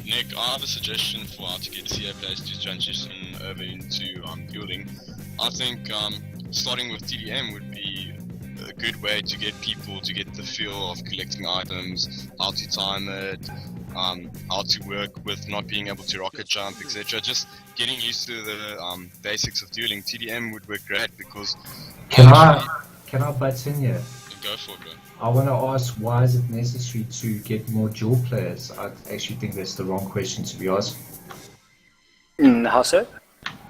Nick, I have a suggestion for how to get CA players to transition over into dueling. I think starting with TDM would be a good way to get people to get the feel of collecting items, how to time it, how to work with not being able to rocket jump, etc. Just getting used to the basics of dueling. TDM would work great because... Can I butt in here? Go for it, bro. I want to ask, why is it necessary to get more dual players? I actually think that's the wrong question to be asked. How so?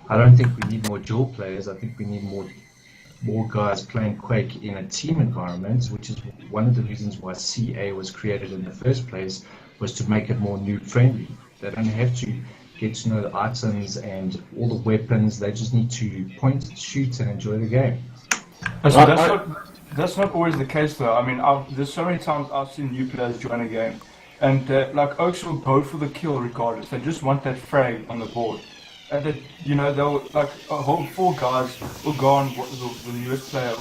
I don't think we need more dual players. I think we need more guys playing Quake in a team environment, which is one of the reasons why CA was created in the first place, was to make it more noob friendly. They don't have to get to know the items and all the weapons. They just need to point, shoot, and enjoy the game. That's not always the case, though. I mean, there's so many times I've seen new players join a game, and like Oaks will go for the kill regardless. They just want that frag on the board, and you know, they'll like a whole 4 guys will go on the newest player,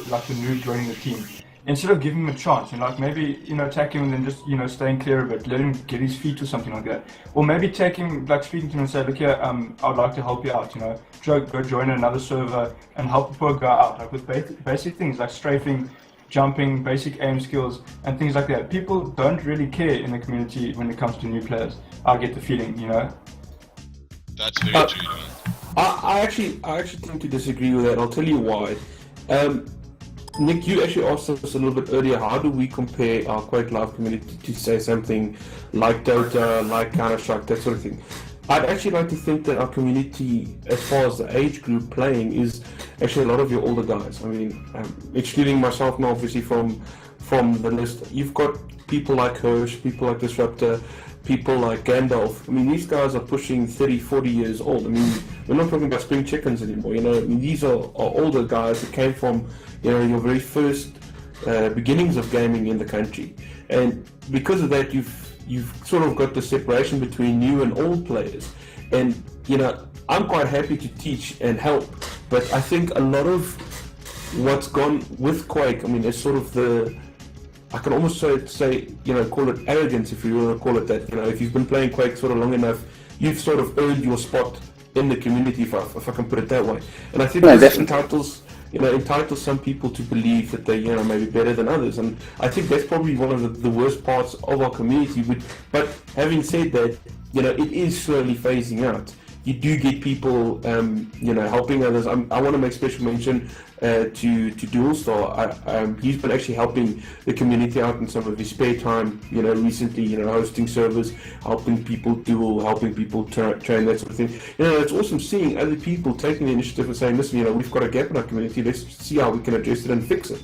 like the noob joining the team. Instead of giving him a chance, and like maybe, you know, attack him and then just, you know, staying clear of it, let him get his feet or something like that. Or maybe take him, like speaking to him and say, look here, I'd like to help you out, you know, go join another server and help the poor guy out, like with basic things like strafing, jumping, basic aim skills, and things like that. People don't really care in the community when it comes to new players. I get the feeling, you know. That's very true. I actually tend to disagree with that. I'll tell you why. Nick, you actually asked us a little bit earlier, how do we compare our Quake Live community to, say, something like Dota, like Counter-Strike, that sort of thing? I'd actually like to think that our community, as far as the age group playing, is actually a lot of your older guys. I mean, excluding myself now, obviously, from the list, you've got people like Hirsch, people like Disruptor, people like Gandalf. I mean, these guys are pushing 30, 40 years old. I mean, we're not talking about spring chickens anymore, you know. I mean, these are older guys that came from, you know, your very first beginnings of gaming in the country, and because of that, you've sort of got the separation between new and old players. And I'm quite happy to teach and help, but I think a lot of what's gone with Quake, I mean, it's sort of I can almost say, call it arrogance, if you want to call it that. If you've been playing Quake sort of long enough, you've sort of earned your spot in the community, if I can put it that way. And I think this entitles some people to believe that they, maybe better than others. And I think that's probably one of the worst parts of our community. But having said that, it is slowly phasing out. You do get people, helping others. I want to make special mention to Dualstar. He's been actually helping the community out in some of his spare time, recently, hosting servers, helping people duel, helping people train, that sort of thing. It's awesome seeing other people taking the initiative and saying, listen, we've got a gap in our community, let's see how we can address it and fix it.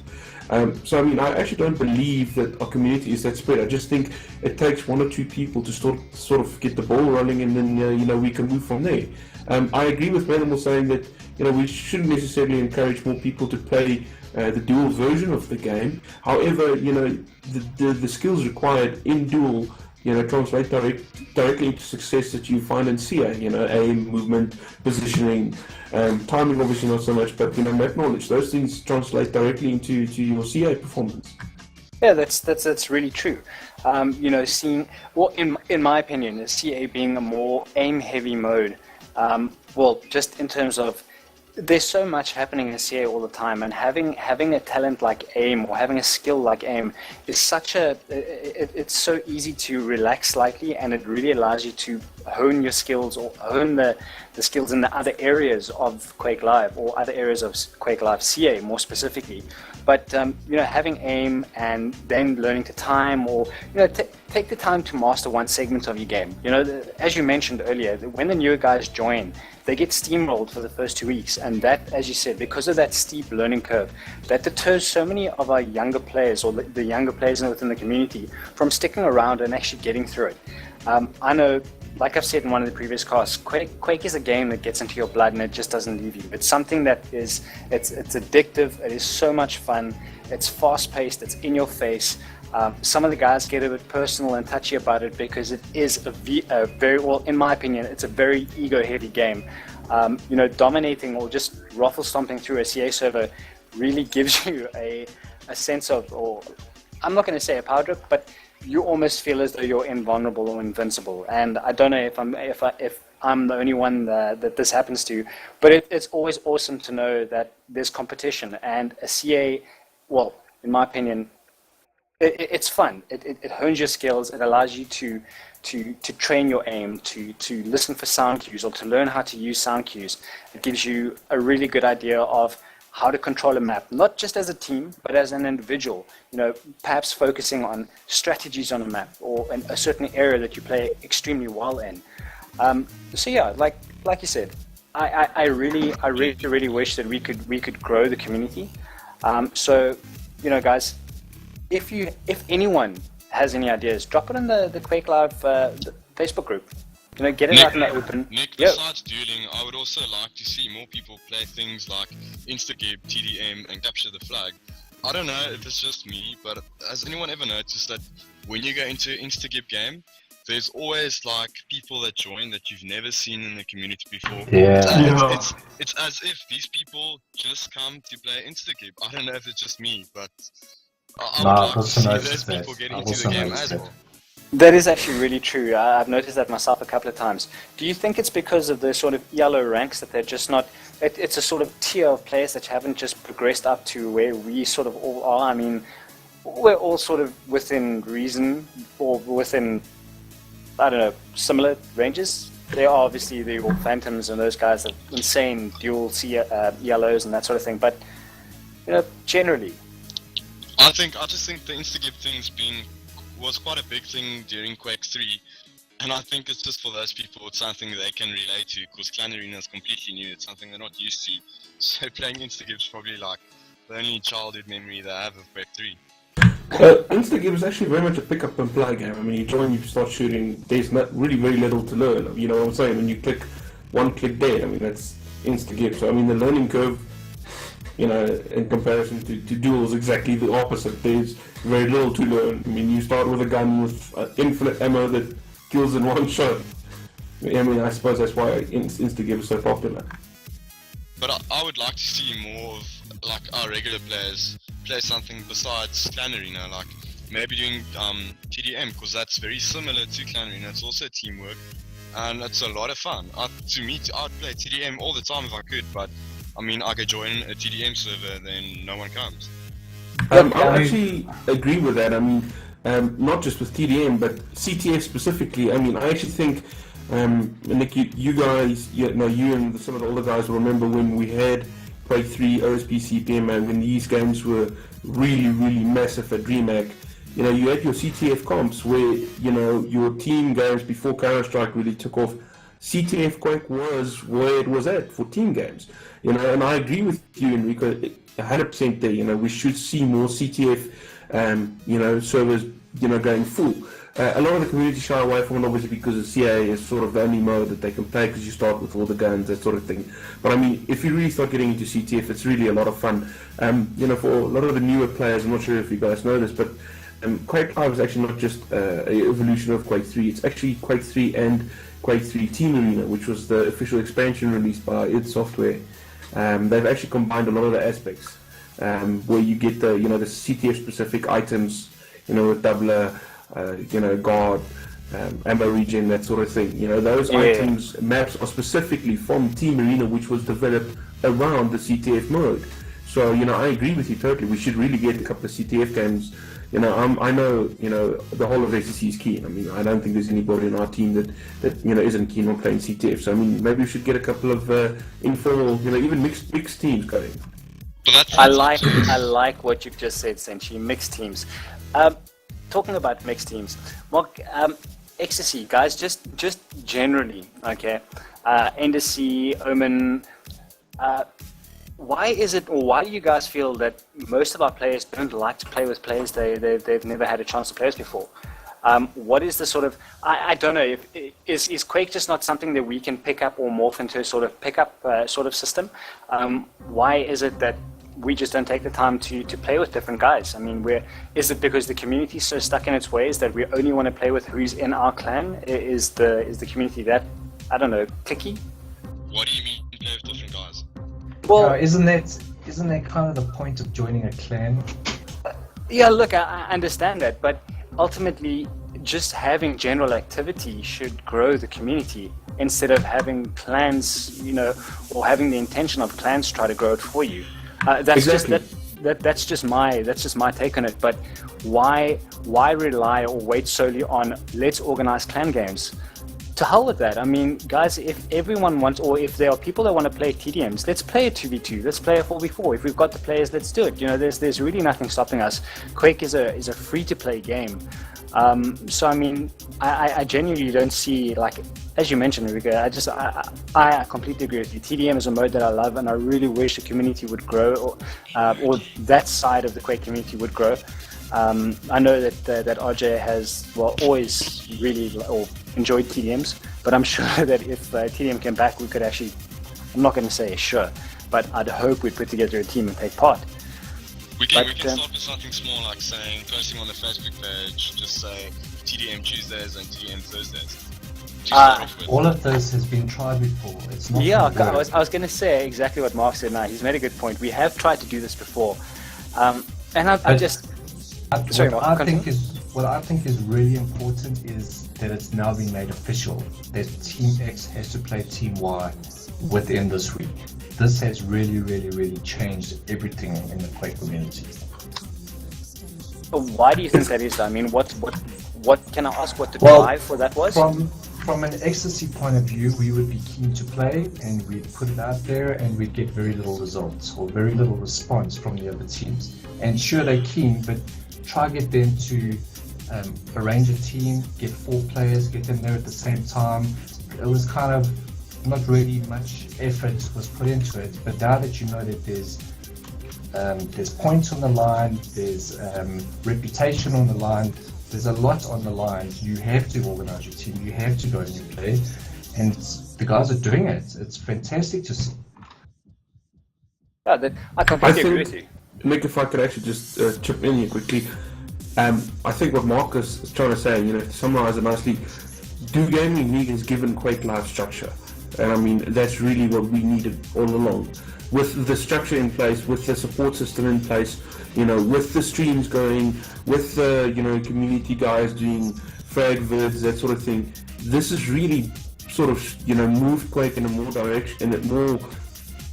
So, I mean, I actually don't believe that our community is that spread. I just think it takes one or two people to sort of get the ball rolling, and then, we can move from there. I agree with Manimal saying that, we shouldn't necessarily encourage more people to play the dual version of the game. However, the skills required in dual, translate directly into success that you find in CA, aim, movement, positioning, timing obviously not so much, but map knowledge, those things translate directly into your CA performance. Yeah, that's really true. Seeing, in my opinion, CA being a more aim-heavy mode, just in terms of, there's so much happening in CA all the time, and having a talent like aim, or having a skill like aim, is it's so easy to relax slightly, and it really allows you to hone your skills, or hone the skills in the other areas of Quake Live, or other areas of Quake Live CA more specifically. But having aim and then learning to time, or take the time to master one segment of your game. As you mentioned earlier, when the newer guys join, they get steamrolled for the first 2 weeks, and that, as you said, because of that steep learning curve, that deters so many of our younger players, or the younger players within the community, from sticking around and actually getting through it. I know, like I've said in one of the previous casts, Quake is a game that gets into your blood and it just doesn't leave you. It's something that it's addictive. It is so much fun. It's fast-paced. It's in your face. Some of the guys get a bit personal and touchy about it because it is a very, well, in my opinion, it's a very ego-heavy game. Dominating or just raffle stomping through a CA server really gives you a sense of, or I'm not going to say a power trip, but you almost feel as though you're invulnerable or invincible. And I don't know if I'm the only one that this happens to, but it's always awesome to know that there's competition, and a CA, well, in my opinion, it's fun. It hones your skills. It allows you to train your aim, to listen for sound cues, or to learn how to use sound cues. It gives you a really good idea of how to control a map, not just as a team, but as an individual, perhaps focusing on strategies on a map, or in a certain area that you play extremely well in. So yeah, like you said, I really wish that we could grow the community. So, guys, if anyone has any ideas, drop it in the Quake Live Facebook group. Get it out in the open. Nick, besides dueling, I would also like to see more people play things like Instagib, TDM, and Capture the Flag. I don't know if it's just me, but has anyone ever noticed that when you go into an Instagib game, there's always people that join that you've never seen in the community before? Yeah. It's as if these people just come to play Instagib. I don't know if it's just me, but I would like to see those people get into the game as well. That is actually really true. I've noticed that myself a couple of times. Do you think it's because of the sort of yellow ranks that they're just not... It's a sort of tier of players that haven't just progressed up to where we sort of all are? I mean, we're all sort of within reason, or within, I don't know, similar ranges. There are obviously the all Phantoms and those guys that insane dual yellows and that sort of thing. But, generally... I just think the Instagib thing's was quite a big thing during Quake 3, and I think it's just for those people, it's something they can relate to, because Clan Arena is completely new, it's something they're not used to, so playing Instagib is probably the only childhood memory they have of Quake 3. Instagib is actually very much a pick up and play game. I mean, you join, you start shooting, there's not really very little to learn, you know what I'm saying? When you click one click there, I mean, that's Instagib, so I mean, the learning curve in comparison to duels, exactly the opposite. There's very little to learn. I mean, you start with a gun with infinite ammo that kills in one shot. I mean, I suppose that's why Instagame is so popular. But I would like to see more of like our regular players play something besides Clan Arena, like maybe doing TDM, because that's very similar to Clan Arena. It's also teamwork, and it's a lot of fun. I'd play TDM all the time if I could, but I mean, I could join a TDM server, then no one comes. I actually agree with that. I mean, not just with TDM, but CTF specifically. I mean, I actually think, Nick, you guys, you and some of the older guys will remember when we had Quake 3, OSP, CPM, and when these games were really, really massive at DreamHack. You had your CTF comps where, your team games before Counter-Strike really took off. CTF Quake was where it was at for team games. And I agree with you, Enrico, 100% there. We should see more CTF, servers, going full. A lot of the community shy away from it, obviously, because the CA is sort of the only mode that they can play, because you start with all the guns, that sort of thing. But I mean, if you really start getting into CTF, it's really a lot of fun. For a lot of the newer players, I'm not sure if you guys know this, but Quake Live is actually not just an evolution of Quake 3, it's actually Quake 3 and Quake 3 Team Arena, which was the official expansion released by id Software. They've actually combined a lot of the aspects, where you get the CTF specific items, with doubler, guard, ammo regen, that sort of thing. Those items, maps are specifically from Team Arena, which was developed around the CTF mode. So, I agree with you totally. We should really get a couple of CTF games. I know, the whole of SEC is keen. I mean, I don't think there's anybody in our team that isn't keen on playing CTF. So, I mean, maybe we should get a couple of informal, even mixed teams going. I like what you've just said, Senshi, mixed teams. Talking about mixed teams, Mark, Ecstasy, guys, just generally, okay, Endesy, Omen, why do you guys feel that most of our players don't like to play with players they've never had a chance to play with before? What is the sort of, I don't know, is Quake just not something that we can pick up or morph into a sort of pickup sort of system? Why is it that we just don't take the time to play with different guys? I mean, is it because the community is so stuck in its ways that we only want to play with who's in our clan? Is the community that, I don't know, clicky? What do you mean play with different guys? Well, isn't that kind of the point of joining a clan? Yeah, look, I understand that, but ultimately, just having general activity should grow the community instead of having clans, or having the intention of clans try to grow it for you. That's just my take on it. But why rely or wait solely on let's organize clan games? To hell with that. I mean, guys, if everyone wants, or if there are people that want to play TDMs, let's play a 2v2, let's play a 4v4. If we've got the players, let's do it. There's really nothing stopping us. Quake is a free-to-play game. So I mean, I genuinely don't see, like, as you mentioned, Enrico, I completely agree with you. TDM is a mode that I love, and I really wish the community would grow, or that side of the Quake community would grow. I know that RJ has always really enjoyed TDMs, but I'm sure that if TDM came back, we could actually, I'm not going to say sure, but I'd hope we'd put together a team and take part. We can start with something small, like posting on the Facebook page, just say TDM Tuesdays and TDM Thursdays. All of this has been tried before. It's not. Yeah, I was going to say exactly what Mark said now. He's made a good point. We have tried to do this before, and I just. Sorry, what I think is really important is that it's now been made official that Team X has to play Team Y within this week. This has really, really, really changed everything in the Quake community. Why do you think that is? I mean, what can I ask? What the drive for that was? From an ecstasy point of view, we would be keen to play, and we'd put it out there, and we'd get very little results or very little response from the other teams. And sure, they're keen, but try get them to arrange a team, get 4 players, get them there at the same time. It was kind of not really much effort was put into it, but now that you know that there's points on the line, there's reputation on the line, there's a lot on the line. You have to organize your team, you have to go and you play, and the guys are doing it. It's fantastic to see. Yeah, I completely agree with you. Nick, if I could actually just chip in here quickly, I think what Marcus is trying to say, to summarize it nicely, Do Gaming League has given Quake Live structure, and I mean that's really what we needed all along. With the structure in place, with the support system in place, with the streams going, with the community guys doing frag vids, that sort of thing. This has really sort of moved Quake in a more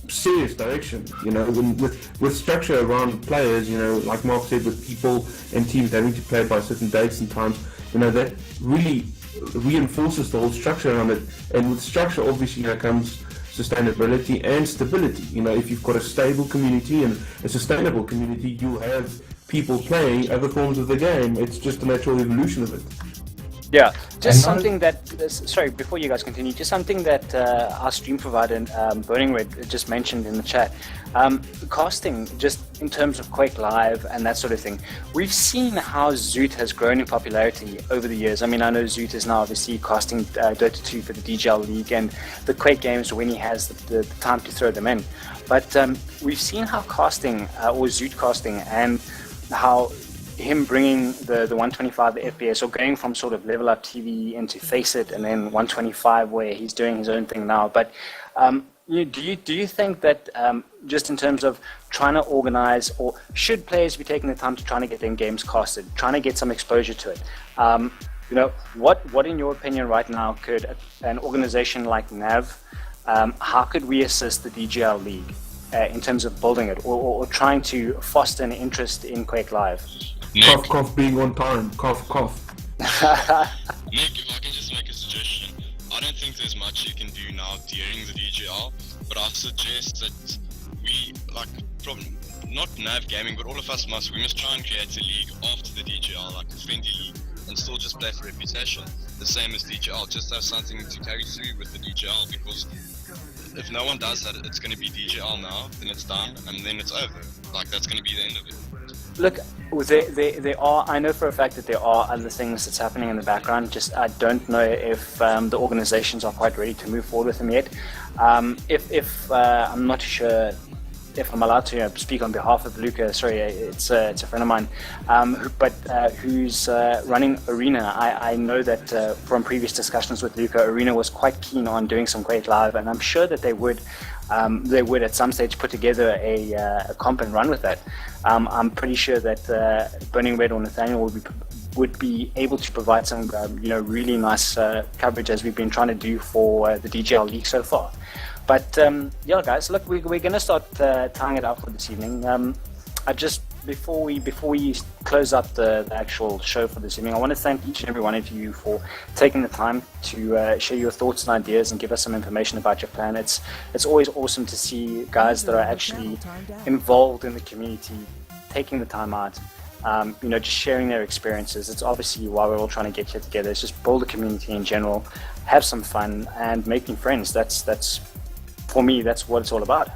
serious direction. With structure around players, like Mark said, with people and teams having to play by certain dates and times, that really reinforces the whole structure around it. And with structure, obviously, comes sustainability and stability. If you've got a stable community and a sustainable community, you have people playing other forms of the game. It's just a natural evolution of it. Yeah, just something that, sorry, before you guys continue, just something that our stream provider, Burning Red, just mentioned in the chat. Casting, just in terms of Quake Live and that sort of thing, we've seen how Zoot has grown in popularity over the years. I mean, I know Zoot is now obviously casting Dota 2 for the DGL League and the Quake games when he has the time to throw them in. But we've seen how casting, or Zoot casting, and how him bringing the 125 FPS, or going from sort of Level Up TV into Face It and then 125 where he's doing his own thing now. But do you think that just in terms of trying to organize, or should players be taking the time to trying to get their games casted, trying to get some exposure to it? What in your opinion right now could an organization like NAV, how could we assist the DGL League in terms of building it, or trying to foster an interest in Quake Live? Nick, Cough, being on time. Cough. Nick, if I can just make a suggestion, I don't think there's much you can do now during the DGL, but I suggest that we, not NAV Gaming, but all of us we must try and create a league after the DGL, like a friendly league, and still just play for reputation, the same as DGL, just have something to carry through with the DGL, because if no one does that, it's going to be DGL now, then it's done, and then it's over. That's going to be the end of it. Look, there are, I know for a fact that there are other things that's happening in the background, just I don't know if the organizations are quite ready to move forward with them yet. If I'm not sure if I'm allowed to speak on behalf of Luca, sorry, it's a friend of mine, who's running Arena. I know that from previous discussions with Luca, Arena was quite keen on doing some Quake Live, and I'm sure that they would at some stage put together a comp and run with that. I'm pretty sure that Burning Red or Nathaniel would be able to provide some really nice coverage, as we've been trying to do for the DGL League so far. But yeah, guys, look, we're going to start tying it up for this evening. Before we close up the actual show for this evening, I want to thank each and every one of you for taking the time to share your thoughts and ideas and give us some information about your plan. It's always awesome to see guys that are actually involved in the community taking the time out, just sharing their experiences. It's obviously why we're all trying to get here together. It's just build a community in general, have some fun, and making friends. That's for me, that's what it's all about.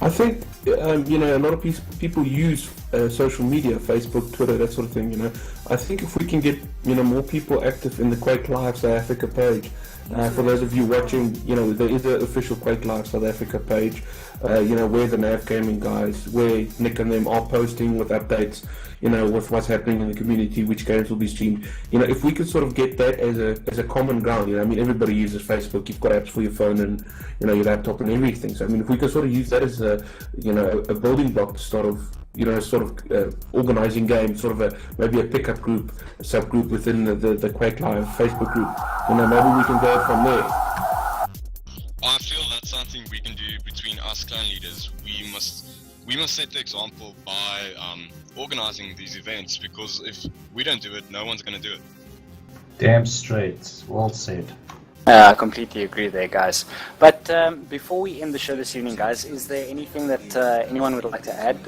I think a lot of people use social media, Facebook, Twitter, that sort of thing. I think if we can get more people active in the Quake Live South Africa page. For those of you watching, there is an official Quake Live South Africa page. Where the NAV Gaming guys, where Nick and them are posting with updates, with what's happening in the community, which games will be streamed. If we could sort of get that as a common ground, everybody uses Facebook. You've got apps for your phone and your laptop and everything. So if we could sort of use that as a building block to sort of organizing games, sort of maybe a pickup group, a subgroup within the Quake Live Facebook group. Maybe we can go from there. I feel that's something we can do between us clan leaders. We must set the example by organizing these events, because if we don't do it, no one's going to do it. Damn straight. Well said. I completely agree there, guys. But before we end the show this evening, guys, is there anything that anyone would like to add?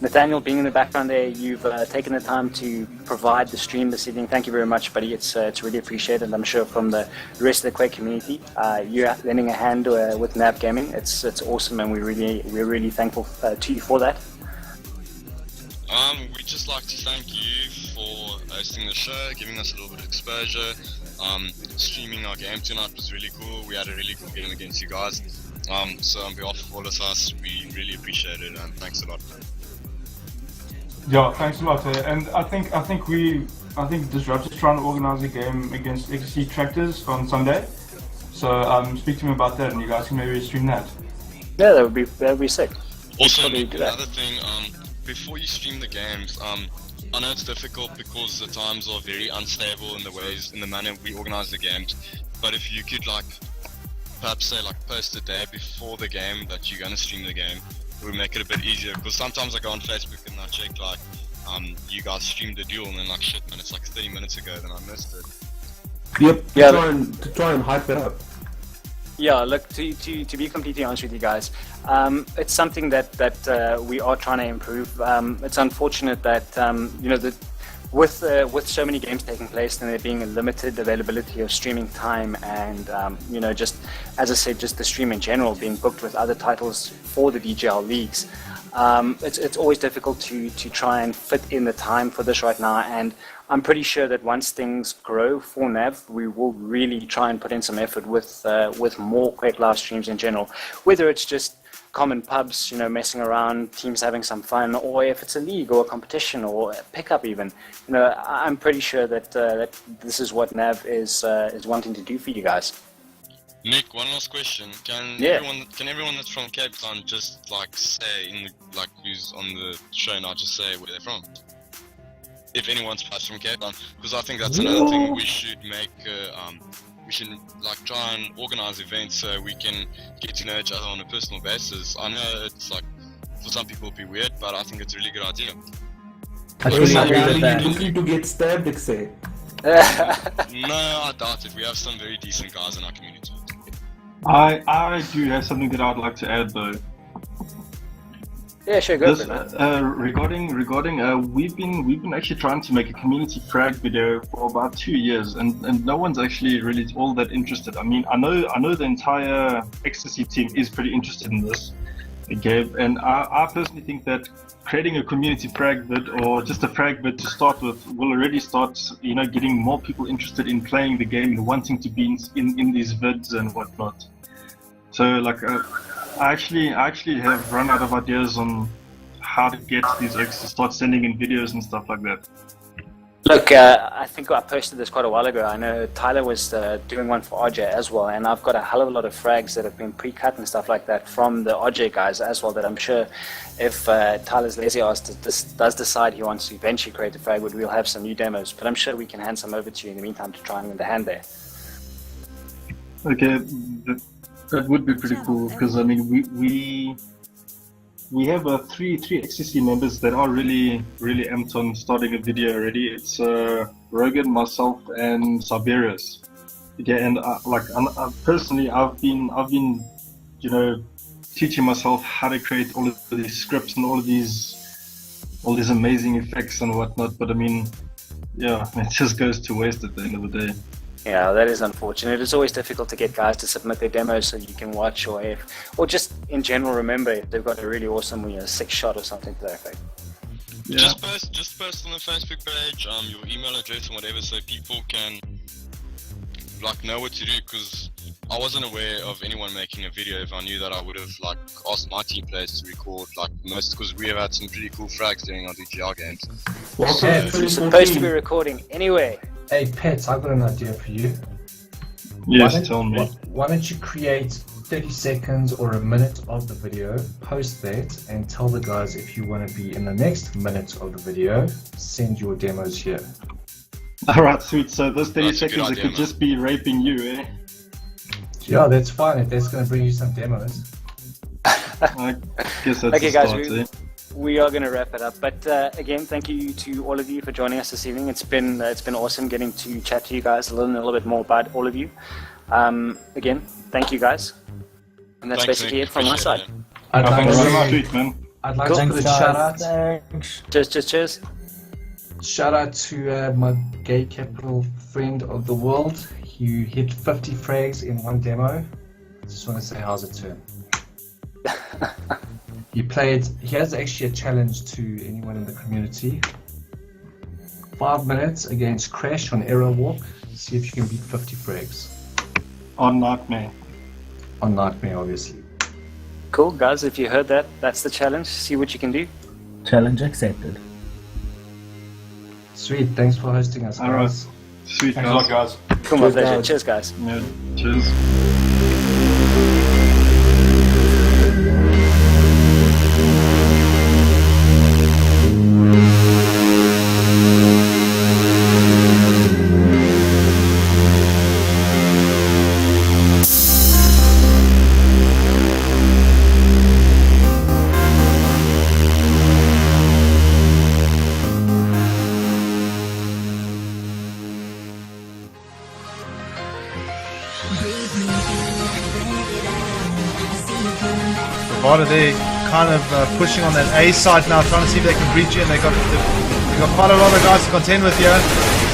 Nathaniel, being in the background there, you've taken the time to provide the stream this evening. Thank you very much, buddy. It's really appreciated. I'm sure from the rest of the Quake community, you're lending a hand with NAV Gaming. It's awesome, and we're really thankful to you for that. We'd just like to thank you for hosting the show, giving us a little bit of exposure. Streaming our game tonight was really cool. We had a really cool game against you guys. So on behalf of all of us, we really appreciate it, and thanks a lot. Yeah, thanks a lot. And I think Disrupt's trying to organize a game against XC Tractors on Sunday. So speak to me about that, and you guys can maybe stream that. Yeah, that would be sick. Also, Probably do that. another thing, before you stream the games, I know it's difficult because the times are very unstable in the manner we organize the games. But if you could perhaps say post a day before the game that you're gonna stream the game, it would make it a bit easier. Because sometimes I go on Facebook and I check you guys streamed the duel and then shit man, it's 30 minutes ago, then I missed it. Yep. Yeah, To try and hype it up. Yeah, look, to be completely honest with you guys, it's something that we are trying to improve. It's unfortunate that with so many games taking place and there being a limited availability of streaming time, and just as I said, just the stream in general being booked with other titles for the VGL leagues. It's always difficult to try and fit in the time for this right now, and I'm pretty sure that once things grow for Nav, we will really try and put in some effort with more Quake live streams in general, whether it's just common pubs, messing around, teams having some fun, or if it's a league or a competition or a pickup even. I'm pretty sure that this is what Nav is wanting to do for you guys. Nick, one last question. Can everyone that's from Cape Town just say who's on the show now, just say where they're from? If anyone's passed from Cape Town, because I think that's another thing we should make. We should try and organize events so we can get to know each other on a personal basis. I know it's for some people it'll be weird, but I think it's a really good idea. I truly agree with that. You're looking to get stabbed, say. No, I doubt it. We have some very decent guys in our community. I do have something that I'd like to add though. Yeah, sure, go for it. Regarding we've been actually trying to make a community frag video for about 2 years, and no one's actually really all that interested. I mean, I know the entire Ecstasy team is pretty interested in this, Gabe, and I personally think that creating a community frag vid or just a frag vid to start with will already start, getting more people interested in playing the game and wanting to be in these vids and whatnot. So I actually have run out of ideas on how to get these oaks to start sending in videos and stuff like that. Look, I think I posted this quite a while ago. I know Tyler was doing one for RJ as well, and I've got a hell of a lot of frags that have been pre-cut and stuff like that from the RJ guys as well, that I'm sure if Tyler's lazy ass does decide he wants to eventually create a frag, we'll have some new demos, but I'm sure we can hand some over to you in the meantime to try and win the hand there. Okay, that would be pretty cool, because I mean we have three XCC members that are really amped on starting a video already. It's Rogan, myself, and Siberius. Yeah, and personally, I've been teaching myself how to create all of these scripts and all these amazing effects and whatnot. But I mean, yeah, it just goes to waste at the end of the day. Yeah, that is unfortunate. It's always difficult to get guys to submit their demos so you can watch, or just in general remember if they've got a really awesome 6-shot or something to that effect. Yeah. Just post on the Facebook page your email address and whatever, so people can know what to do. Because I wasn't aware of anyone making a video. If I knew that, I would have asked my team players to record most, because we have had some pretty cool frags during our DGR games. You're supposed to be recording anyway. Hey Pets, I've got an idea for you. Yes, tell me. Why don't you create 30 seconds or a minute of the video, post that, and tell the guys if you want to be in the next minute of the video, send your demos here. Alright, sweet. So those 30 That's seconds, it could just be raping you, eh? Yeah, that's fine if that's going to bring you some demos. I guess that's Okay, the guys, start, eh? we are going to wrap it up. But again, thank you to all of you for joining us this evening. It's been awesome getting to chat to you guys, learn a little bit more about all of you. Again, thank you guys. And that's basically it from my side. I'd like Thanks to very much, sweet, man. I'd like to put a shout out. Thanks. Cheers. Shout out to my gay capital friend of the world. He hit 50 frags in one demo. Just want to say, how's it turn? He has actually a challenge to anyone in the community. 5 minutes against Crash on Arrow Walk. See if you can beat 50 frags. On Nightmare. On Nightmare, obviously. Cool, guys. If you heard that, that's the challenge. See what you can do. Challenge accepted. Sweet, thanks for hosting us, guys. All right. Sweet, Thanks a lot, guys. Cool, my Cheers, pleasure. guys. Cheers, guys. Yeah, cheers. Bravada there, kind of pushing on that A side now, trying to see if they can breach in. They've got quite a lot of guys to contend with here.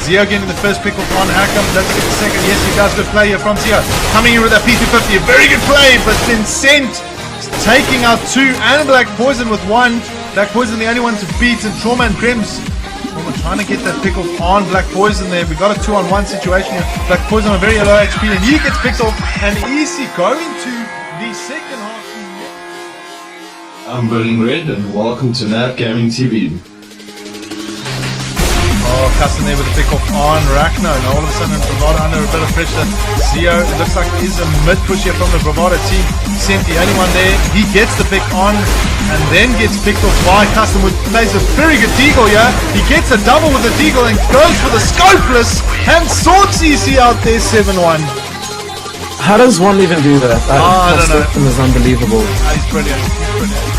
Zio getting the first pick off on Hackam. Let's get the second. Yes, he does. Good play here from Zio. Coming in with that P250. A very good play, but then sent. Taking out 2 and Black Poison with 1. Black Poison the only one to beat, and Trauma and Grims. Trauma trying to get that pick off on Black Poison there. We got a 2-on-1 situation here. Black Poison on very low HP, and he gets picked off. And easy going to the second half. I'm Burning Red and welcome to nAvGamingTV. Oh, Custom there with the pick off on Rachno. Now all of a sudden Bravada under a bit of pressure. Zio, it looks like it is a mid push here from the Bravada team. Sent the only one there. He gets the pick on and then gets picked off by Custom, who plays a very good deagle here. He gets a double with the deagle and goes for the scopeless and sorts EC out there 7-1. How does one even do that? I don't know. That system is unbelievable. He's brilliant. He's brilliant.